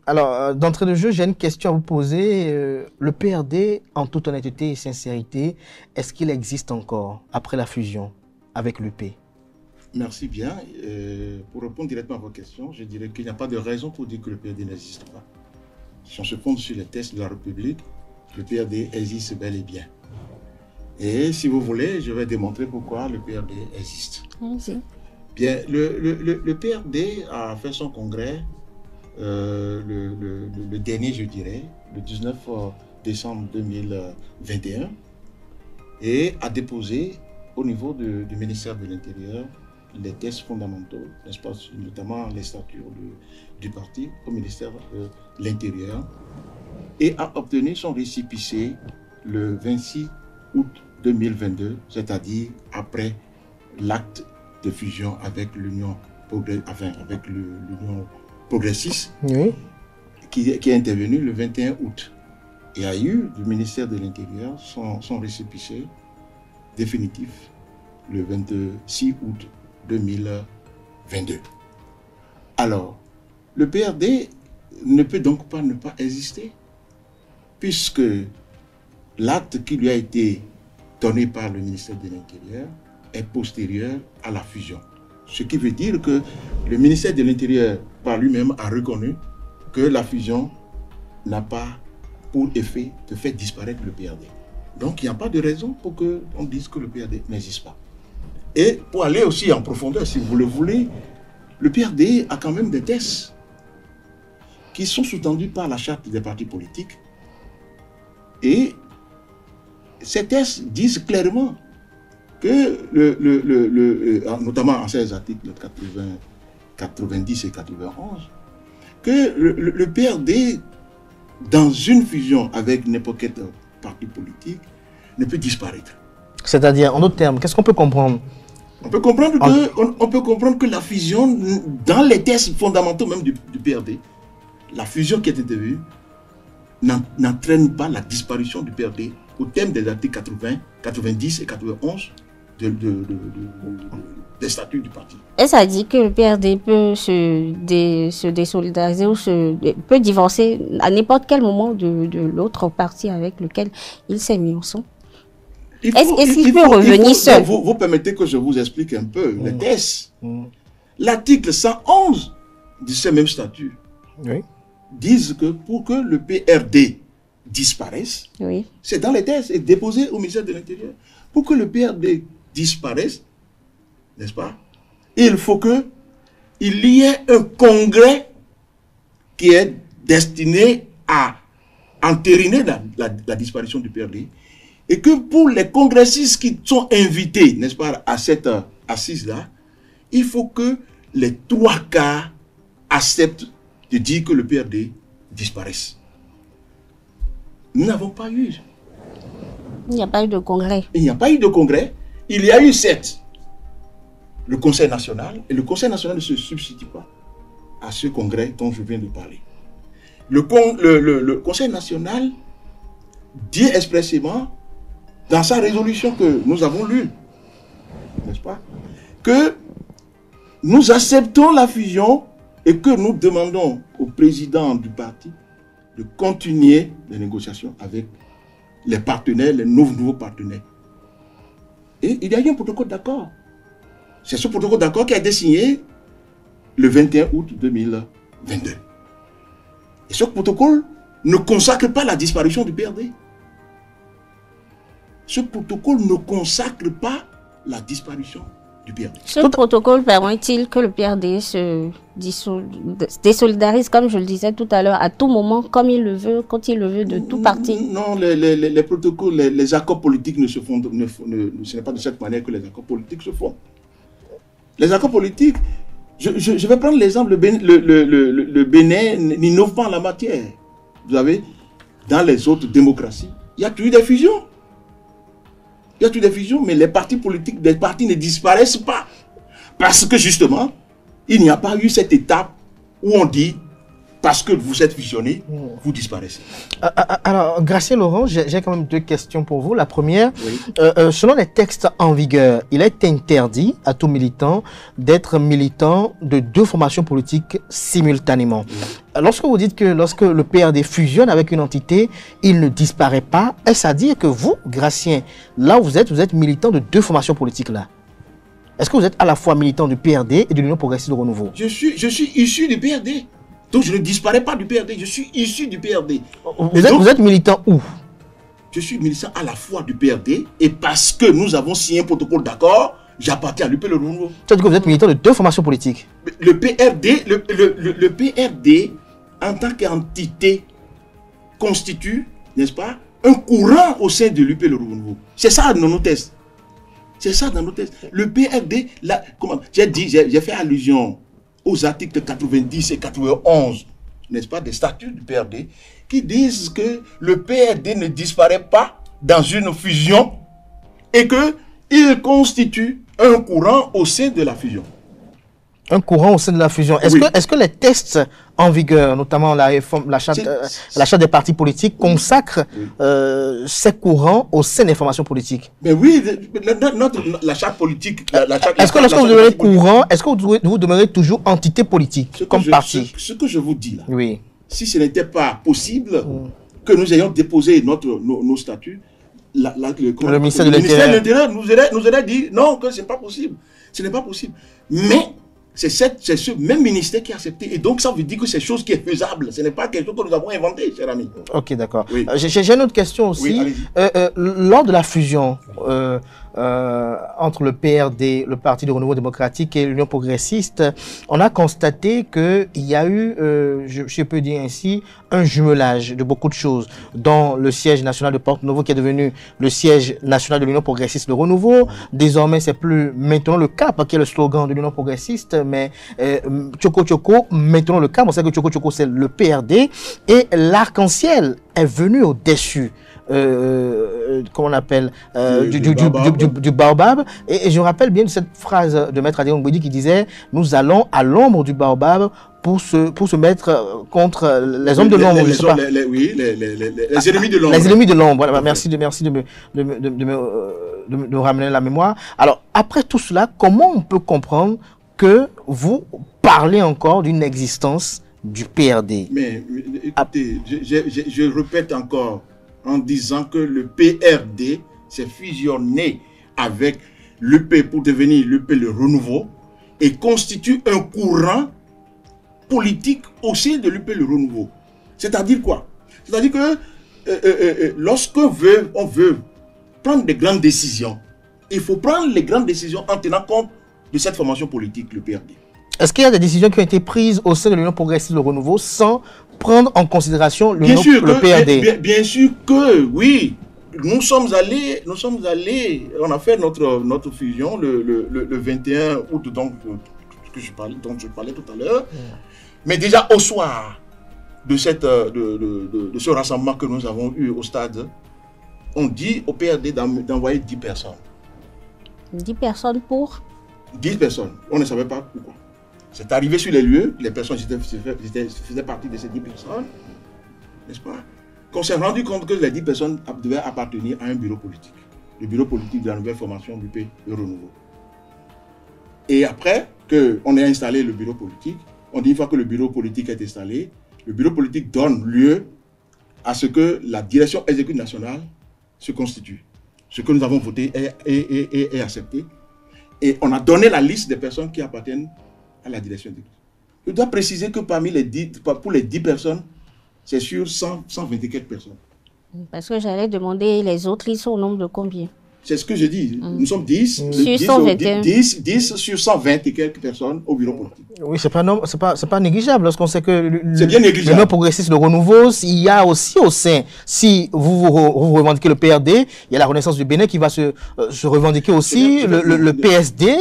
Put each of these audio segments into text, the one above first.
Alors, d'entrée de jeu, j'ai une question à vous poser. Le PRD, en toute honnêteté et sincérité, est-ce qu'il existe encore après la fusion avec l'UP? Merci bien. Pour répondre directement à votre question, je dirais qu'il n'y a pas de raison pour dire que le PRD n'existe pas. Si on se fonde sur les textes de la République, le PRD existe bel et bien. Et si vous voulez, je vais démontrer pourquoi le PRD existe. Allez-y. Bien, le PRD a fait son congrès le dernier, je dirais, le 19 décembre 2021, et a déposé au niveau du ministère de l'Intérieur les textes fondamentaux, n'est-ce pas, notamment les statuts du parti au ministère de l'Intérieur, et a obtenu son récépissé le 26 août 2022, c'est-à-dire après l'acte de fusion avec l'Union progressiste, Oui. qui est intervenu le 21 août. Et a eu du ministère de l'Intérieur son récépissé définitif le 26 août 2022. Alors, le PRD ne peut donc pas ne pas exister, puisque l'acte qui lui a été donné par le ministère de l'Intérieur est postérieur à la fusion. Ce qui veut dire que le ministère de l'Intérieur, par lui-même, a reconnu que la fusion n'a pas pour effet de faire disparaître le PRD. Donc, il n'y a pas de raison pour qu'on dise que le PRD n'existe pas. Et pour aller aussi en profondeur, si vous le voulez, le PRD a quand même des tests qui sont sous-tendus par la charte des partis politiques. Et ces tests disent clairement que, notamment en ces articles 80, 90 et 91, que le PRD, dans une fusion avec n'importe quel parti politique, ne peut disparaître. C'est-à-dire, en d'autres termes, qu'est-ce qu'on peut comprendre? On peut comprendre que la fusion, dans les tests fondamentaux même du PRD, la fusion qui est intervenue n'entraîne pas la disparition du PRD au terme des articles 80, 90 et 91 des statuts du parti. Et ça dit que le PRD peut se désolidariser ou peut divorcer à n'importe quel moment de l'autre parti avec lequel il s'est mis ensemble. Est-ce qu'il peut revenir seul? Vous permettez que je vous explique un peu les tests. L'article 111 de ces mêmes statuts disent que pour que le PRD disparaisse, c'est dans les tests et déposé au ministère de l'Intérieur. Pour que le PRD disparaisse, n'est-ce pas, il faut qu'il y ait un congrès qui est destiné à entériner la disparition du PRD, et que pour les congressistes qui sont invités, n'est-ce pas, à cette assise-là, il faut que les 3/4 acceptent de dire que le PRD disparaisse. Nous n'avons pas eu. Il n'y a pas eu de congrès. Il n'y a pas eu de congrès. Il y a eu certes le Conseil national, et le Conseil national ne se substitue pas à ce congrès dont je viens de parler. Le Conseil national dit expressément dans sa résolution que nous avons lue, n'est-ce pas, que nous acceptons la fusion et que nous demandons au président du parti de continuer les négociations avec les partenaires, les nouveaux partenaires. Et il y a eu un protocole d'accord. C'est ce protocole d'accord qui a été signé le 21 août 2022. Et ce protocole ne consacre pas la disparition du PRD. Ce protocole ne consacre pas la disparition du PRD. Ce protocole permet-il que le PRD se désolidarise, comme je le disais tout à l'heure, à tout moment, comme il le veut, quand il le veut, de tout parti? Non, les protocoles, les accords politiques ne se font, ce n'est pas de cette manière que les accords politiques se font. Les accords politiques, je vais prendre l'exemple, le Bénin n'innove pas en la matière. Vous savez, dans les autres démocraties, il y a toujours des fusions. Il y a toujours des fusions, mais les partis politiques, les partis ne disparaissent pas. Parce que justement, il n'y a pas eu cette étape où on dit parce que vous êtes fusionné, vous disparaissez. Alors, Gratien Laurent, j'ai quand même deux questions pour vous. La première, Oui. Selon les textes en vigueur, il est interdit à tout militant d'être militant de deux formations politiques simultanément. Lorsque vous dites que lorsque le PRD fusionne avec une entité, il ne disparaît pas, est-ce à dire que vous, Gratien, là où vous êtes militant de deux formations politiques là? Est-ce que vous êtes à la fois militant du PRD et de l'Union progressiste de renouveau? Je suis issu du PRD. Donc je ne disparais pas du PRD, je suis issu du PRD. Vous êtes militant où? Je suis militant à la fois du PRD et parce que nous avons signé un protocole d'accord, j'appartiens à l'UP Le Renouveau. C'est-à-dire que vous êtes militant de deux formations politiques? Le PRD, en tant qu'entité, constitue, n'est-ce pas, un courant au sein de l'UP Le Renouveau. C'est ça dans nos tests. C'est ça dans nos tests. Le PRD, j'ai fait allusion aux articles 90 et 91, n'est-ce pas, des statuts du PRD, qui disent que le PRD ne disparaît pas dans une fusion et qu'il constitue un courant au sein de la fusion. Un courant au sein de la fusion. Est-ce que les tests en vigueur, notamment la charte des partis politiques, consacrent ces courants au sein des formations politiques? Mais oui, la charte politique... Est-ce que lorsque vous demeurez courant, est-ce que vous demeurez toujours entité politique comme parti? Ce que je vous dis là, oui. Si ce n'était pas possible que nous ayons déposé nos statuts, le ministère de l'Intérieur nous aurait dit non, que ce n'est pas possible. Ce n'est pas possible. Mais c'est ce même ministère qui a accepté. Et donc, ça veut dire que c'est chose qui est faisable. Ce n'est pas quelque chose que nous avons inventé, cher ami. Ok, d'accord. Oui. J'ai une autre question aussi. Oui, lors de la fusion entre le PRD, le Parti du Renouveau démocratique et l'Union progressiste, on a constaté qu'il y a eu, je peux dire ainsi, un jumelage de beaucoup de choses, dont le siège national de Porte-Novo qui est devenu le siège national de l'Union progressiste de Renouveau. Désormais, c'est plus maintenant le cap qui est le slogan de l'Union progressiste, mais Tchoko Tchoko, maintenant le cap. On sait que Tchoko Tchoko, c'est le PRD et l'arc-en-ciel est venu au-dessus. Comment on appelle du baobab. Et je me rappelle bien de cette phrase de Maître Adrien Ngouedi qui disait « Nous allons à l'ombre du baobab pour se mettre contre les hommes de l'ombre. » Les ennemis de l'ombre. Les ennemis de l'ombre. Voilà, merci de me ramener la mémoire. Alors, après tout cela, comment on peut comprendre que vous parlez encore d'une existence du PRD? Mais écoutez, je répète encore, en disant que le PRD s'est fusionné avec l'UP pour devenir l'UP Le Renouveau et constitue un courant politique au sein de l'UP Le Renouveau. C'est-à-dire quoi? C'est-à-dire que lorsque on veut prendre des grandes décisions, il faut prendre les grandes décisions en tenant compte de cette formation politique, le PRD. Est-ce qu'il y a des décisions qui ont été prises au sein de l'Union progressiste Le Renouveau sans prendre en considération le PRD? Bien sûr que oui. Nous sommes allés, on a fait notre fusion le 21 août dont je parlais tout à l'heure. Mais déjà au soir de ce rassemblement que nous avons eu au stade, on dit au PRD d'envoyer 10 personnes. 10 personnes pour 10 personnes. On ne savait pas pourquoi. C'est arrivé sur les lieux, les personnes faisaient partie de ces 10 personnes, n'est-ce pas? Qu'on s'est rendu compte que les 10 personnes devaient appartenir à un bureau politique. Le bureau politique de la nouvelle formation du P, le Renouveau. Et après qu'on ait installé le bureau politique, on dit une fois que le bureau politique est installé, le bureau politique donne lieu à ce que la direction exécutive nationale se constitue. Ce que nous avons voté est accepté. Et on a donné la liste des personnes qui appartiennent à la direction exécutive. Je dois préciser que pour les 10 personnes, c'est sur 120 et quelques personnes. Parce que j'allais demander les autres, ils sont au nombre de combien? C'est ce que je dis. Nous sommes 10. Sur 10 sur 120 et quelques personnes au bureau politique. Oui, c'est pas négligeable lorsqu'on sait que c'est bien négligeable. L'Union progressiste de renouveau, il y a aussi au sein, si vous revendiquez le PRD, il y a la Renaissance du Bénin qui va se revendiquer aussi, le PSD,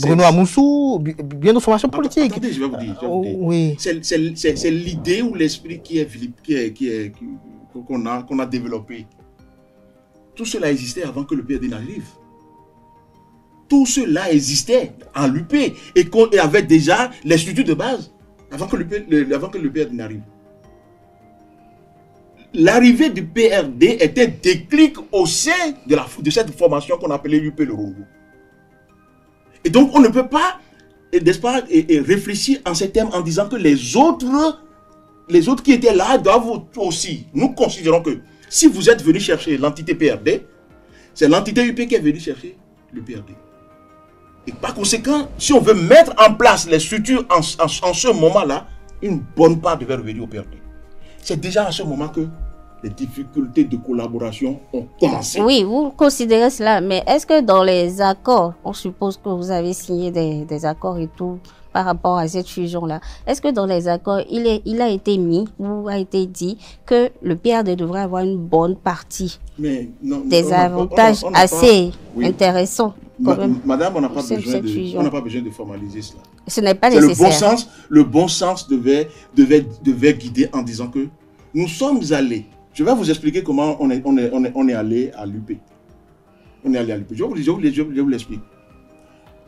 Bruno Amoussou, bien d'autres formations politiques. Attendez, je vais vous dire. Oui. C'est l'idée ou l'esprit qu'on a développé. Tout cela existait avant que le PRD n'arrive. Tout cela existait en l'UP et avait déjà les structures de base. avant que le PRD n'arrive. L'arrivée du PRD était un déclic au sein de cette formation qu'on appelait l'UP le Renouveau. Et donc, on ne peut pas, n'est-ce pas, réfléchir en ces termes en disant que les autres qui étaient là doivent aussi. Nous considérons que si vous êtes venu chercher l'entité PRD, c'est l'entité UP qui est venue chercher le PRD. Et par conséquent, si on veut mettre en place les structures en ce moment-là, une bonne part devait revenir au PRD. C'est déjà à ce moment que les difficultés de collaboration ont commencé. Oui, vous considérez cela, mais est-ce que dans les accords, on suppose que vous avez signé des accords et tout par rapport à cette fusion-là, est-ce que dans les accords, il a été mis ou a été dit que le PRD devrait avoir une bonne partie des avantages assez intéressants? Madame, on n'a pas besoin de formaliser cela. Ce n'est pas nécessaire. Le bon sens devait guider en disant que nous sommes allés. Je vais vous expliquer comment on est allé à l'UP. On est allé à l'UP. Je vous l'explique.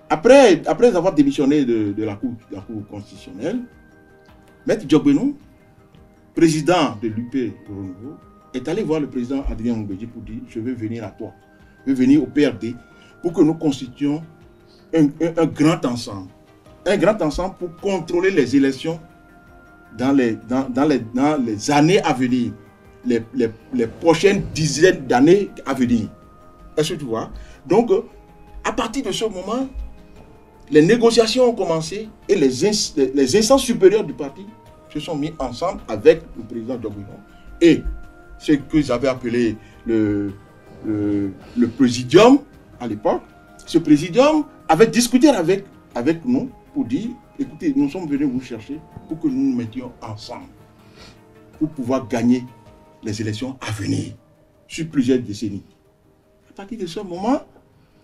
Après avoir démissionné de la Cour constitutionnelle, Maître Diogbenou, président de l'UP Renouveau, est allé voir le président Adrien Mbedji pour dire: je veux venir à toi, je veux venir au PRD pour que nous constituions un grand ensemble. Un grand ensemble pour contrôler les élections dans les années à venir, les prochaines dizaines d'années à venir. Est-ce que tu vois? Donc, à partir de ce moment, les négociations ont commencé et les instances supérieures du parti se sont mis ensemble avec le président Diogbenou et ce que j'avais appelé le présidium à l'époque. Ce présidium avait discuté avec nous pour dire: écoutez, nous sommes venus vous chercher pour que nous nous mettions ensemble pour pouvoir gagner les élections à venir sur plusieurs décennies. À partir de ce moment,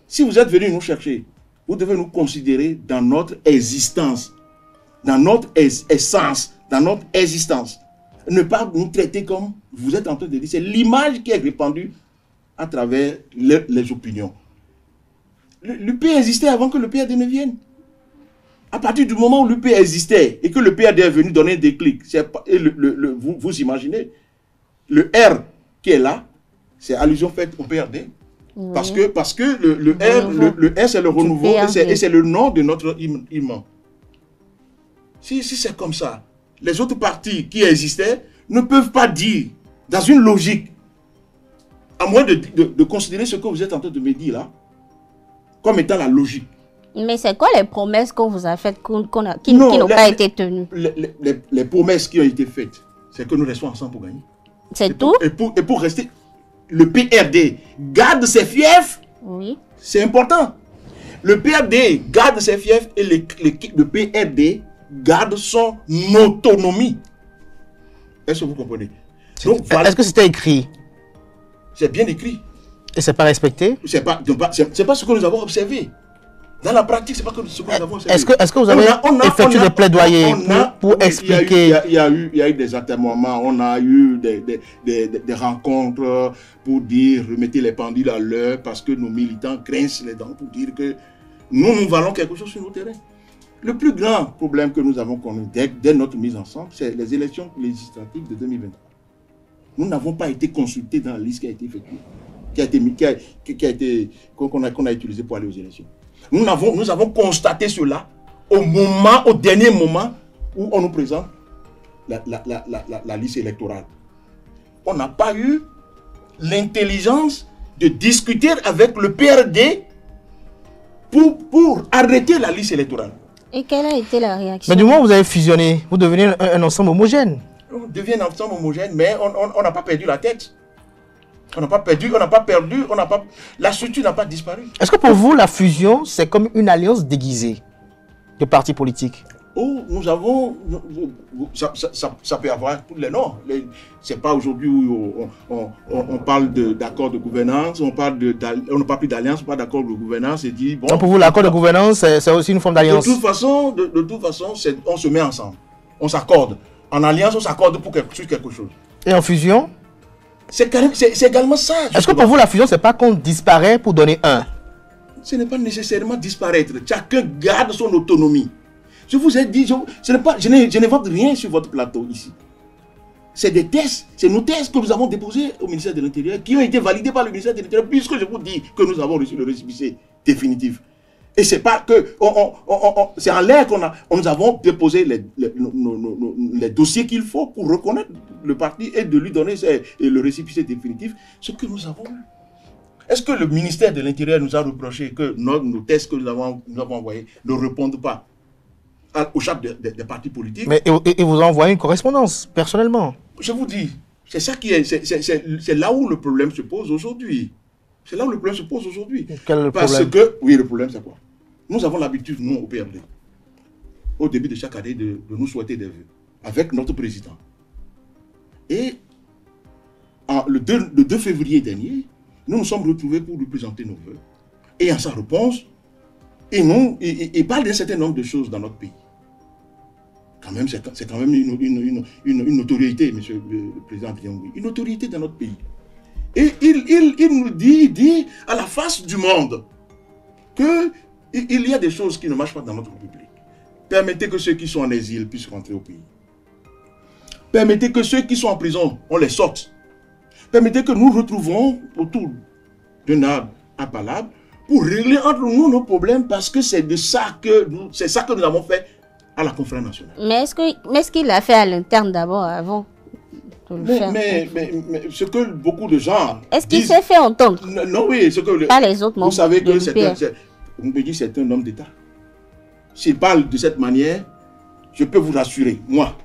si vous êtes venus nous chercher, vous devez nous considérer dans notre existence, dans notre essence, dans notre existence. Ne pas nous traiter comme vous êtes en train de dire. C'est l'image qui est répandue à travers les opinions. L'UP existait avant que le PRD ne vienne. À partir du moment où l'UP existait et que le PRD est venu donner des clics, vous imaginez, le R qui est là, c'est allusion faite au PRD. Oui. Parce que le R c'est le renouveau et c'est le nom de notre hymne. Si c'est comme ça, les autres partis qui existaient ne peuvent pas dire, dans une logique, à moins de considérer ce que vous êtes en train de me dire là, comme étant la logique. Mais c'est quoi les promesses qu'on vous a faites qui n'ont pas été tenues? Les promesses qui ont été faites, c'est que nous restons ensemble pour gagner. C'est tout? Et pour rester, le PRD garde ses fiefs. Oui. C'est important. Le PRD garde ses fiefs et le PRD garde son autonomie. Est-ce que vous comprenez? Donc, voilà. Est-ce que c'était écrit? C'est bien écrit. Et c'est pas respecté? C'est pas ce que nous avons observé. Dans la pratique, c'est pas ce que nous avons observé. Est-ce que vous avez effectué des plaidoyers pour expliquer? Il y a eu des atermoiements, on a eu des rencontres pour dire remettez les pendules à l'heure parce que nos militants grincent les dents pour dire que nous valons quelque chose sur nos terrains. Le plus grand problème que nous avons connu dès notre mise ensemble, c'est les élections législatives de 2023. Nous n'avons pas été consultés dans la liste qui a été effectuée, qu'on a utilisée pour aller aux élections. Nous avons constaté cela au dernier moment où on nous présente la liste électorale. On n'a pas eu l'intelligence de discuter avec le PRD pour arrêter la liste électorale. Et quelle a été la réaction? Mais du moment où vous avez fusionné, vous devenez un ensemble homogène. On devient un ensemble homogène, mais on n'a pas perdu la tête. On n'a pas perdu, la structure n'a pas disparu. Est-ce que pour vous, la fusion, c'est comme une alliance déguisée de partis politiques? Oh, nous avons, ça peut avoir tous les noms. C'est pas aujourd'hui où on parle d'accord de gouvernance, on ne parle plus d'alliance, on parle d'accord de gouvernance et dit bon. Donc pour vous, l'accord de gouvernance, c'est aussi une forme d'alliance? De toute façon, on se met ensemble, on s'accorde. En alliance, on s'accorde sur quelque chose. Et en fusion? C'est également ça. Est-ce que pour vous, la fusion, c'est pas qu'on disparaît pour donner un? Ce n'est pas nécessairement disparaître. Chacun garde son autonomie. Je vous ai dit, je n'invente rien sur votre plateau ici. C'est des tests, c'est nos tests que nous avons déposés au ministère de l'Intérieur, qui ont été validés par le ministère de l'Intérieur, puisque je vous dis que nous avons reçu le récépissé définitif. Et c'est pas que, c'est en l'air nous avons déposé les dossiers qu'il faut pour reconnaître le parti et de lui donner le récépissé définitif, ce que nous avons eu. Est-ce que le ministère de l'Intérieur nous a reproché que nos tests que nous avons envoyés ne répondent pas au chef des partis politiques? Mais et vous envoyez une correspondance, personnellement? Je vous dis, c'est ça qui est, c'est là où le problème se pose aujourd'hui. C'est là où le problème se pose aujourd'hui. Quel est le Parce problème? que, oui, le problème c'est quoi? Nous avons l'habitude, nous, au PRD, au début de chaque année, de nous souhaiter des vœux avec notre président. Et le 2 février dernier, nous nous sommes retrouvés pour lui présenter nos vœux. Et en sa réponse, il parle d'un certain nombre de choses dans notre pays. C'est quand même une notoriété, monsieur le président Triangui, une notoriété dans notre pays. Et il nous dit à la face du monde qu'il y a des choses qui ne marchent pas dans notre République. Permettez que ceux qui sont en exil puissent rentrer au pays. Permettez que ceux qui sont en prison, on les sorte. Permettez que nous retrouvons autour d'un arbre à palabre pour régler entre nous nos problèmes, parce que c'est ça que nous avons fait à la conférence nationale. Mais est-ce qu'il l'a fait à l'interne d'abord, avant de le faire? Mais ce que beaucoup de gens est-ce qu'il s'est fait entendre? Non, oui, ce que pas les autres membres. Vous savez que c'est un homme d'État. S'il parle de cette manière, je peux vous rassurer, moi,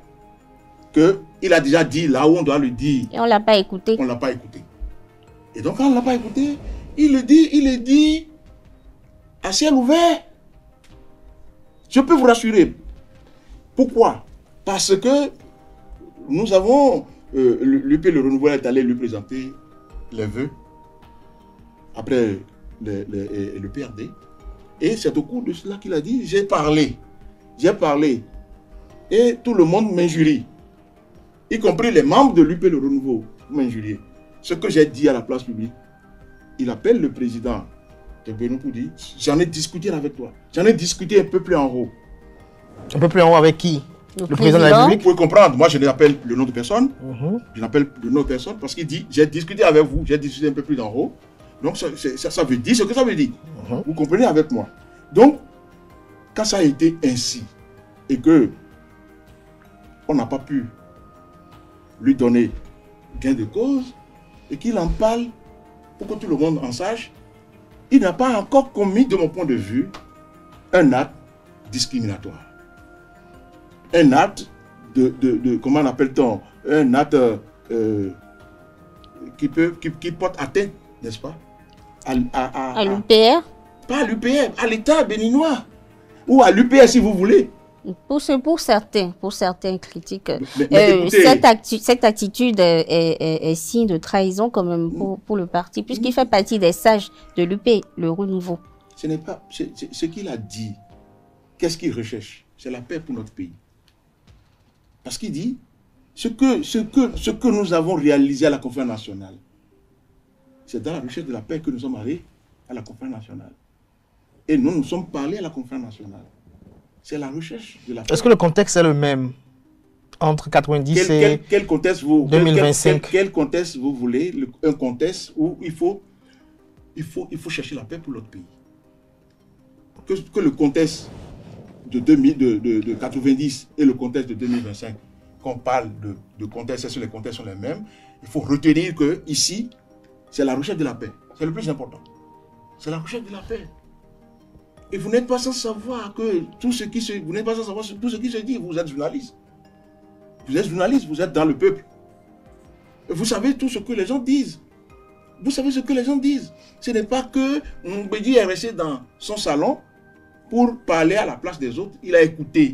qu'il a déjà dit là où on doit le dire. Et on ne l'a pas écouté. On ne l'a pas écouté. Et donc, quand on ne l'a pas écouté, il le dit à ciel ouvert. Je peux vous rassurer. Pourquoi? Parce que nous avons, l'UP Le Renouveau est allé lui présenter les vœux après le PRD. Et c'est au cours de cela qu'il a dit, j'ai parlé. Et tout le monde m'injurie. Y compris les membres de l'UP Le Renouveau m'injurier. Ce que j'ai dit à la place publique, il appelle le président de Benoît pour dire, j'en ai discuté avec toi. J'en ai discuté un peu plus en haut. Un peu plus en haut avec qui? Le président de la République? Vous pouvez comprendre, moi je n'appelle le nom de personne. Je n'appelle le nom de personne parce qu'il dit, j'ai discuté avec vous, j'ai discuté un peu plus en haut. Donc ça veut dire ce que ça veut dire. Vous comprenez avec moi. Donc, quand ça a été ainsi, et que on n'a pas pu lui donner gain de cause, et qu'il en parle pour que tout le monde en sache, il n'a pas encore commis, de mon point de vue, un acte discriminatoire. Un acte comment appelle-t-on? Un acte qui porte atteinte, n'est-ce pas? À l'UPR? Pas à l'UPR, à l'État béninois. Ou à l'UPR si vous voulez. Pour certains critiques, mais écoutez, cette attitude est signe de trahison quand même pour le parti, puisqu'il fait partie des sages de l'UP, le Renouveau. Ce n'est pas ce qu'il a dit. Qu'est-ce qu'il recherche? C'est la paix pour notre pays. Parce qu'il dit ce que nous avons réalisé à la conférence nationale, c'est dans la recherche de la paix que nous sommes allés à la conférence nationale. Et nous sommes parlés à la conférence nationale. C'est la recherche de la paix. Est-ce que le contexte est le même entre 90 et quel contexte 2025? Quel contexte vous voulez? Un contexte où il faut chercher la paix pour notre pays. Que le contexte de 90 et le contexte de 2025, qu'on parle de contexte, est-ce que les contextes sont les mêmes? Il faut retenir que ici, c'est la recherche de la paix. C'est le plus important. C'est la recherche de la paix. Et vous n'êtes pas sans savoir que tout ce qui se dit. Vous êtes journaliste. Vous êtes journaliste, vous êtes dans le peuple. Et vous savez tout ce que les gens disent. Vous savez ce que les gens disent. Ce n'est pas que Mbedi est resté dans son salon pour parler à la place des autres. Il a écouté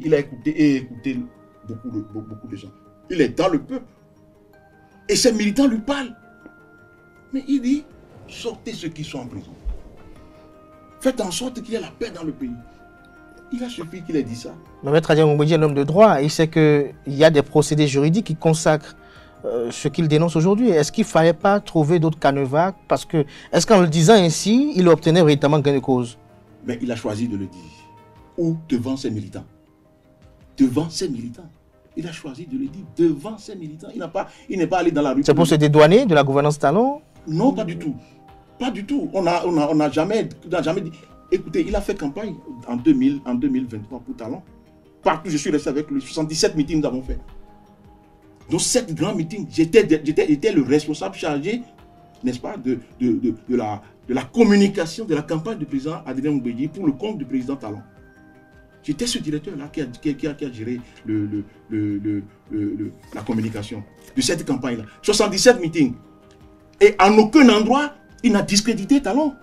beaucoup de gens. Il est dans le peuple. Et ses militants lui parlent. Mais il dit, sortez ceux qui sont en prison. Faites en sorte qu'il y ait la paix dans le pays. Il a suffi qu'il ait dit ça. Mais Maître Adiang Mbedi est un homme de droit. Il sait qu'il y a des procédés juridiques qui consacrent ce qu'il dénonce aujourd'hui. Est-ce qu'il ne fallait pas trouver d'autres canevas? Parce que, est-ce qu'en le disant ainsi, il obtenait véritablement gain de cause? Mais il a choisi de le dire. Ou devant ses militants. devant ses militants. Il a choisi de le dire devant ses militants. Il n'est pas allé dans la rue. C'est pour se dédouaner de la gouvernance talon? Non, pas du tout. Pas du tout. On n'a jamais dit. Écoutez, il a fait campagne en 2023 pour Talon. Partout, je suis resté avec lui. 77 meetings nous avons fait. Dans 7 grands meetings, j'étais le responsable chargé, n'est-ce pas, de la communication de la campagne du président Adrien Mbedi pour le compte du président Talon. J'étais ce directeur-là qui a géré la communication de cette campagne-là. 77 meetings. Et en aucun endroit, il n'a discrédité Talon.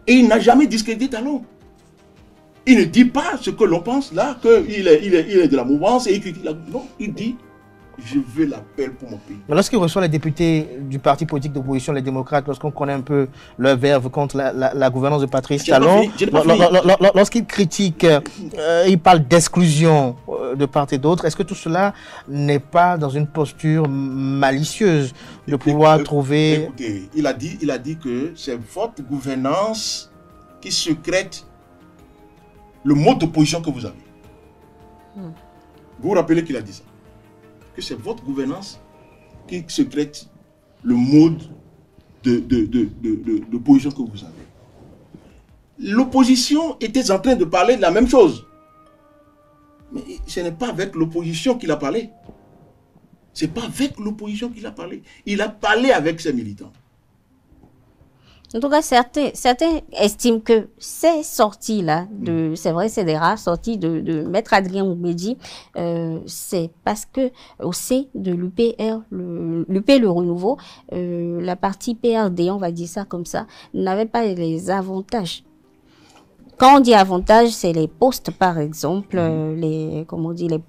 Et il n'a jamais discrédité Talon. Il ne dit pas ce que l'on pense là, qu'il est de la mouvance et il critique la... Non, il dit, je veux la paix pour mon pays. Mais lorsqu'il reçoit les députés du parti politique d'opposition, les démocrates, lorsqu'on connaît un peu leur verve contre la gouvernance de Patrice Talon, lorsqu'il critique, il parle d'exclusion de part et d'autre, est-ce que tout cela n'est pas dans une posture malicieuse de pouvoir trouver... Écoutez, il a dit que c'est votre gouvernance qui secrète le mode d'opposition que vous avez. Vous vous rappelez qu'il a dit ça? Que c'est votre gouvernance qui secrète le mode d'opposition que vous avez. L'opposition était en train de parler de la même chose. Mais ce n'est pas avec l'opposition qu'il a parlé. Ce n'est pas avec l'opposition qu'il a parlé. Il a parlé avec ses militants. En tout cas, certains estiment que ces sorties-là, c'est vrai, c'est des rares sorties de Maître Adrien Mbedi, c'est parce que au sein de l'UPR, l'UP Le Renouveau, la partie PRD, on va dire ça comme ça, n'avait pas les avantages. Quand on dit avantages, c'est les postes, par exemple, les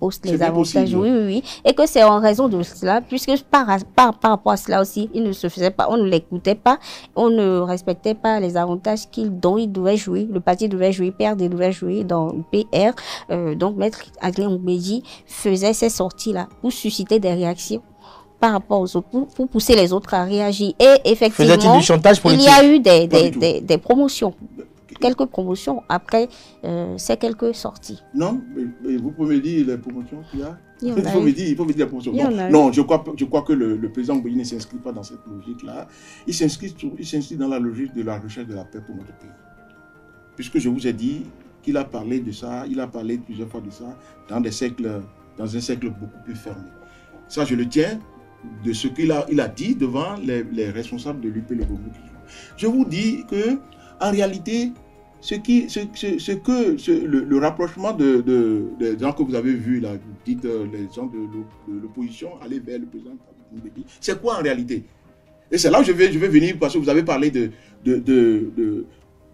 postes, les avantages, oui. Et que c'est en raison de cela, puisque par rapport à cela aussi, il ne se faisait pas, on ne l'écoutait pas, on ne respectait pas les avantages dont il devait jouer, le parti devait jouer, PRD devait jouer dans le PR. Donc, Maître Adrien Mbedi faisait ces sorties-là pour susciter des réactions par rapport aux autres, pour pousser les autres à réagir. Et effectivement, faisait-il du chantage politique? Il y a eu des promotions. Quelques promotions après ces quelques sorties. Non, mais vous pouvez me dire les promotions qu'il y a. Il faut me dire les promotions. Non, je crois que le président Mbedi ne s'inscrit pas dans cette logique-là. Il s'inscrit dans la logique de la recherche de la paix pour notre pays. Puisque je vous ai dit qu'il a parlé de ça, il a parlé plusieurs fois de ça dans un cercle beaucoup plus fermé. Ça, je le tiens de ce qu'il a dit devant les responsables de l'UP Le Renouveau. Je vous dis que en réalité, le rapprochement des gens que vous avez vus, là, dites les gens de l'opposition, aller vers le président, c'est quoi en réalité? Et c'est là où je vais venir, parce que vous avez parlé de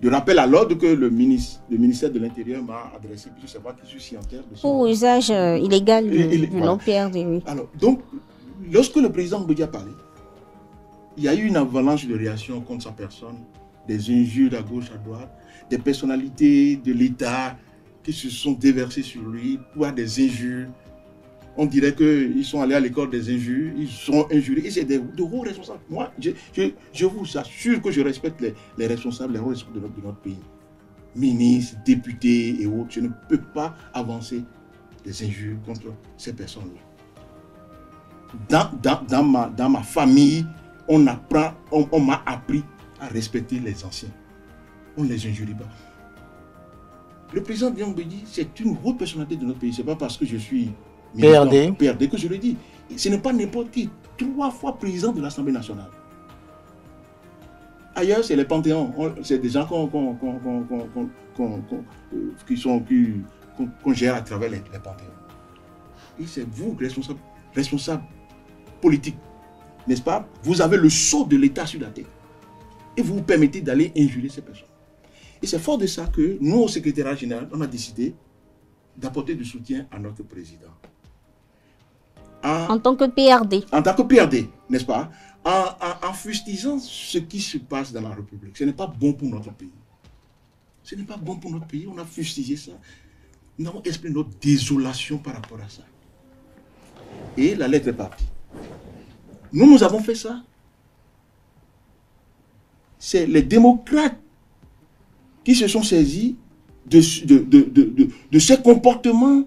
rappel à l'ordre que le ministère de l'Intérieur m'a adressé, puisque c'est moi qui suis signataire de ça. Pour usage illégal du nom PRD, oui. Alors, donc, lorsque le président Mbedi a parlé, il y a eu une avalanche de réactions contre sa personne, des injures à gauche, à droite, des personnalités de l'État qui se sont déversées sur lui pour des injures. On dirait qu'ils sont allés à l'école des injures, ils sont injuriés, et c'est de hauts responsables. Moi, je vous assure que je respecte les responsables, les hauts responsables de notre pays. Ministres, députés et autres, je ne peux pas avancer des injures contre ces personnes-là. Dans ma famille, on m'a appris à respecter les anciens. On ne les injurie pas. Le président Adrien Mbedi, c'est une haute personnalité de notre pays. Ce n'est pas parce que je suis PRD que je le dis. Ce n'est pas n'importe qui. 3 fois président de l'Assemblée nationale. Ailleurs, c'est les panthéons. C'est des gens qu'on gère à travers les panthéons. Et c'est vous, responsable politique, n'est-ce pas? Vous avez le sceau de l'État sur la tête. Et vous vous permettez d'aller injurer ces personnes. Et c'est fort de ça que nous, au secrétariat général, on a décidé d'apporter du soutien à notre président. En tant que PRD. En tant que PRD, n'est-ce pas? En fustigeant ce qui se passe dans la République. Ce n'est pas bon pour notre pays. Ce n'est pas bon pour notre pays. On a fustigé ça. Nous avons exprimé notre désolation par rapport à ça. Et la lettre est partie. Nous avons fait ça. C'est les démocrates qui se sont saisis de ces comportements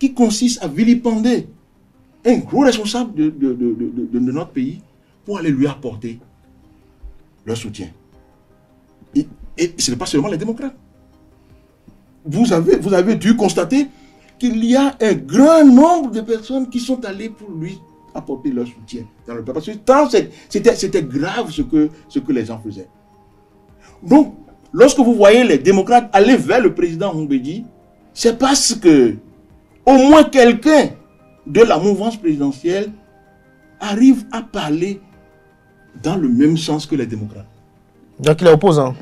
qui consiste à vilipender un gros responsable de notre pays pour aller lui apporter leur soutien. Et ce n'est pas seulement les démocrates. Vous avez dû constater qu'il y a un grand nombre de personnes qui sont allées pour lui apporter leur soutien dans le peuple. Parce que c'était grave ce que les gens faisaient. Donc, lorsque vous voyez les démocrates aller vers le président Mbeki, c'est parce que au moins quelqu'un de la mouvance présidentielle arrive à parler dans le même sens que les démocrates. Donc il est opposant.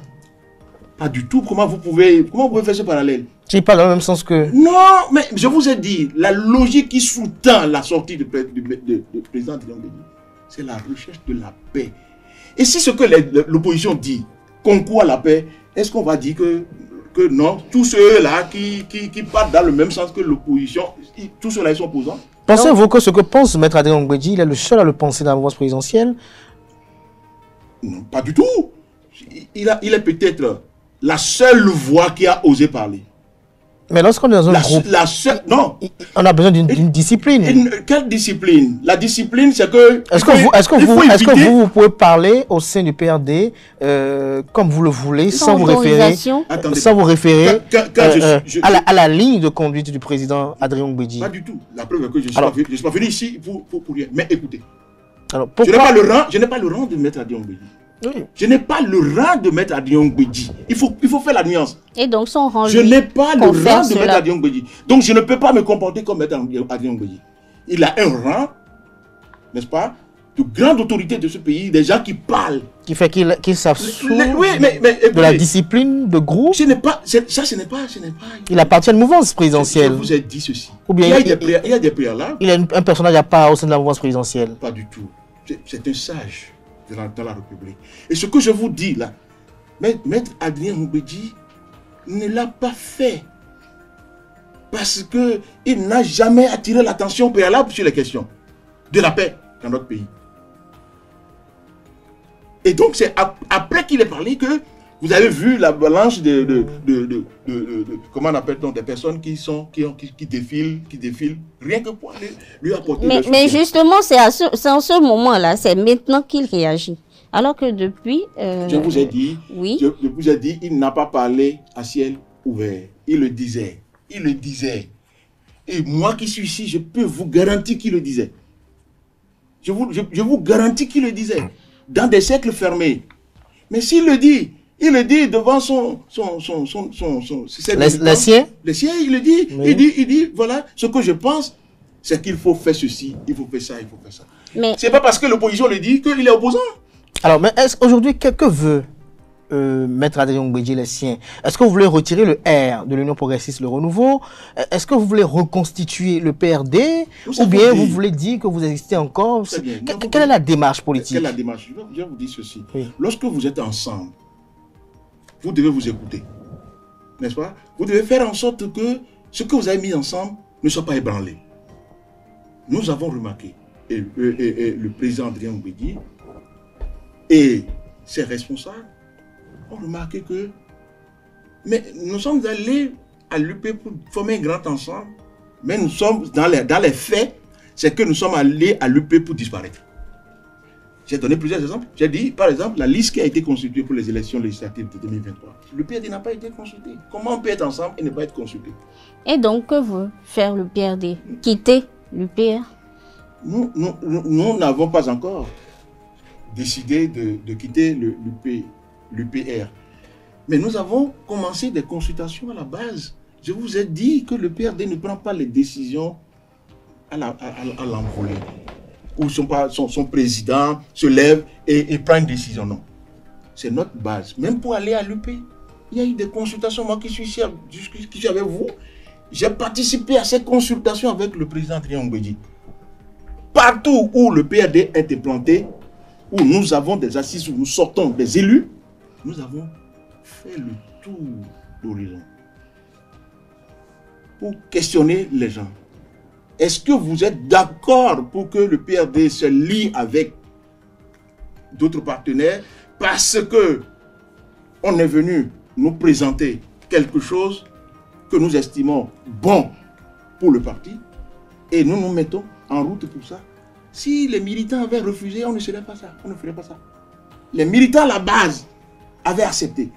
Pas du tout. Comment vous pouvez faire ce parallèle? Il parle dans le même sens que... Non, mais je vous ai dit, la logique qui sous-tend la sortie du président Adrien Mbeki, c'est la recherche de la paix. Et si ce que l'opposition dit concourt à la paix, est-ce qu'on va dire que non, tous ceux-là qui partent dans le même sens que l'opposition, tous ceux-là ils sont opposants? Pensez-vous que ce que pense Maître Adrien Mbeki, il est le seul à le penser dans la mouvance présidentielle? Non, pas du tout. Il est peut-être la seule voix qui a osé parler. Mais lorsqu'on est dans un groupe, non. On a besoin d'une discipline. Quelle discipline? La discipline, c'est que... Est-ce que vous pouvez parler au sein du PRD comme vous le voulez, sans vous référer à la ligne de conduite du président Adrien Mbeki? Pas du tout. La preuve est que je ne suis pas venu ici pour rien. Mais écoutez, alors, je n'ai pas le rang de Maître Adrien Mbeki. Oui. Je n'ai pas le rang de Maître Adrien Mbeki. Il faut faire la nuance. Et donc son rang, je n'ai pas le rang de Maître Adrien Mbeki. Donc je ne peux pas me comporter comme Maître Adrien Mbeki. Il a un rang, n'est-ce pas, de grande autorité de ce pays, des gens qui parlent. Qui fait qu'il s'assout de la discipline de groupe. Ce n'est pas... Il appartient à une mouvance présidentielle. Je vous ai dit ceci. Ou bien il y a des préalables. Il est un personnage à part au sein de la mouvance présidentielle. Pas du tout. C'est un sage dans la République. Et ce que je vous dis là, Maître Adrien Mbeki ne l'a pas fait parce qu'il n'a jamais attiré l'attention préalable sur les questions de la paix dans notre pays. Et donc c'est après qu'il ait parlé que vous avez vu la balance comment on appelle-t-on, des personnes qui défilent, rien que pour lui apporter. Mais justement, c'est en ce moment-là, c'est maintenant qu'il réagit. Alors que depuis... je vous ai dit, oui. je vous ai dit, il n'a pas parlé à ciel ouvert. Il le disait. Et moi qui suis ici, je peux vous garantir qu'il le disait. Je vous garantis qu'il le disait. Dans des cercles fermés. Mais s'il le dit, il le dit devant les siens. Les siens, il le dit. Oui. Il dit, voilà, ce que je pense, c'est qu'il faut faire ceci, il faut faire ça, il faut faire ça. Mais c'est pas parce que l'opposition le dit qu'il est opposant. Alors, mais aujourd'hui, que veut Maître Adrien Mbeki, les siens? Est-ce que vous voulez retirer le R de l'Union progressiste, le renouveau? Est-ce que vous voulez reconstituer le PRD? Ou bien vous voulez dire que vous existez encore? Quelle est la démarche politique? Quelle est la démarche? Je vais vous dire ceci. Oui. Lorsque vous êtes ensemble, vous devez vous écouter. N'est-ce pas? Vous devez faire en sorte que ce que vous avez mis ensemble ne soit pas ébranlé. Nous avons remarqué, et le président Adrien Mbeki et ses responsables ont remarqué que nous sommes allés à l'UP pour former un grand ensemble, mais nous sommes dans les faits, c'est que nous sommes allés à l'UP pour disparaître. J'ai donné plusieurs exemples. J'ai dit, par exemple, la liste qui a été constituée pour les élections législatives de 2023. Le PRD n'a pas été consulté. Comment on peut être ensemble et ne pas être consulté? Et donc, que veut faire le PRD? Quitter l'UPR? Nous n'avons pas encore décidé de quitter l'UPR. Mais nous avons commencé des consultations à la base. Je vous ai dit que le PRD ne prend pas les décisions à l'envolée. Où son président se lève et prend une décision. Non. C'est notre base. Même pour aller à l'UP, il y a eu des consultations. Moi qui suis avec vous, j'ai participé à ces consultations avec le président Adrien Mbeki. Partout où le PRD est implanté, où nous avons des assises, où nous sortons des élus, nous avons fait le tour d'horizon pour questionner les gens. Est-ce que vous êtes d'accord pour que le PRD se lie avec d'autres partenaires parce que on est venu nous présenter quelque chose que nous estimons bon pour le parti et nous nous mettons en route pour ça. Si les militants avaient refusé, on ne ferait pas ça. On ne ferait pas ça. Les militants à la base avaient accepté.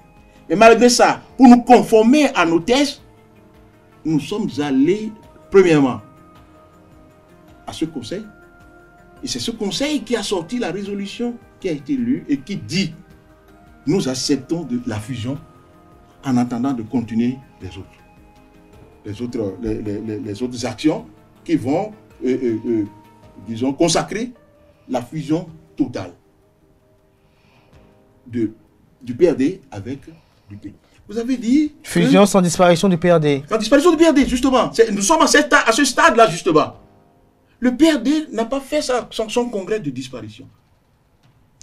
Mais malgré ça, pour nous conformer à nos thèses, nous sommes allés, premièrement, à ce conseil. Et c'est ce conseil qui a sorti la résolution qui a été lue et qui dit nous acceptons la fusion en attendant de continuer les autres actions qui vont, disons, consacrer la fusion totale du PRD avec l'UP. Vous avez dit... Fusion sans disparition du PRD. Sans disparition du PRD, justement. Nous sommes à ce stade-là, justement. Le PRD n'a pas fait son congrès de disparition.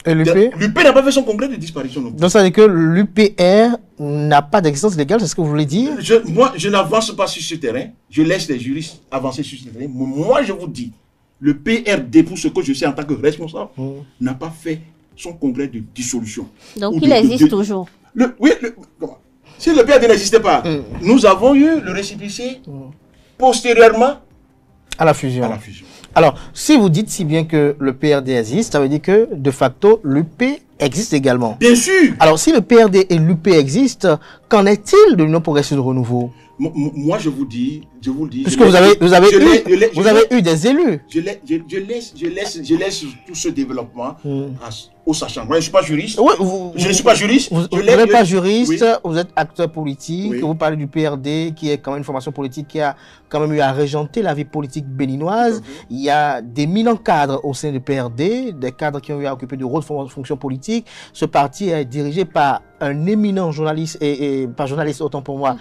Et l'UP? L'UP n'a pas fait son congrès de disparition non plus. Donc ça veut dire que l'UPR n'a pas d'existence légale, c'est ce que vous voulez dire? Moi, je n'avance pas sur ce terrain. Je laisse les juristes avancer sur ce terrain. Moi, je vous dis, le PRD, pour ce que je sais en tant que responsable, n'a pas fait son congrès de dissolution. Donc il existe toujours. Comment? Si le PRD n'existait pas, nous avons eu le récépissé postérieurement à la fusion. À la fusion. Alors, si vous dites si bien que le PRD existe, ça veut dire que, de facto, l'UP existe également. Bien sûr. Alors, si le PRD et l'UP existent, qu'en est-il de l'Union progressiste de renouveau? Moi, je vous le dis. Puisque vous avez eu des élus. Je laisse tout ce développement aux sachants. Moi, je ne suis pas juriste. Oui, je ne suis pas juriste. Vous n'êtes pas juriste, oui. Vous êtes acteur politique, oui. Vous parlez du PRD, qui est quand même une formation politique qui a quand même eu à régenter la vie politique béninoise. Il y a d'éminents cadres au sein du PRD, des cadres qui ont eu à occuper de rôles de fonctions politiques. Ce parti est dirigé par un éminent journaliste, et pas journaliste autant pour moi,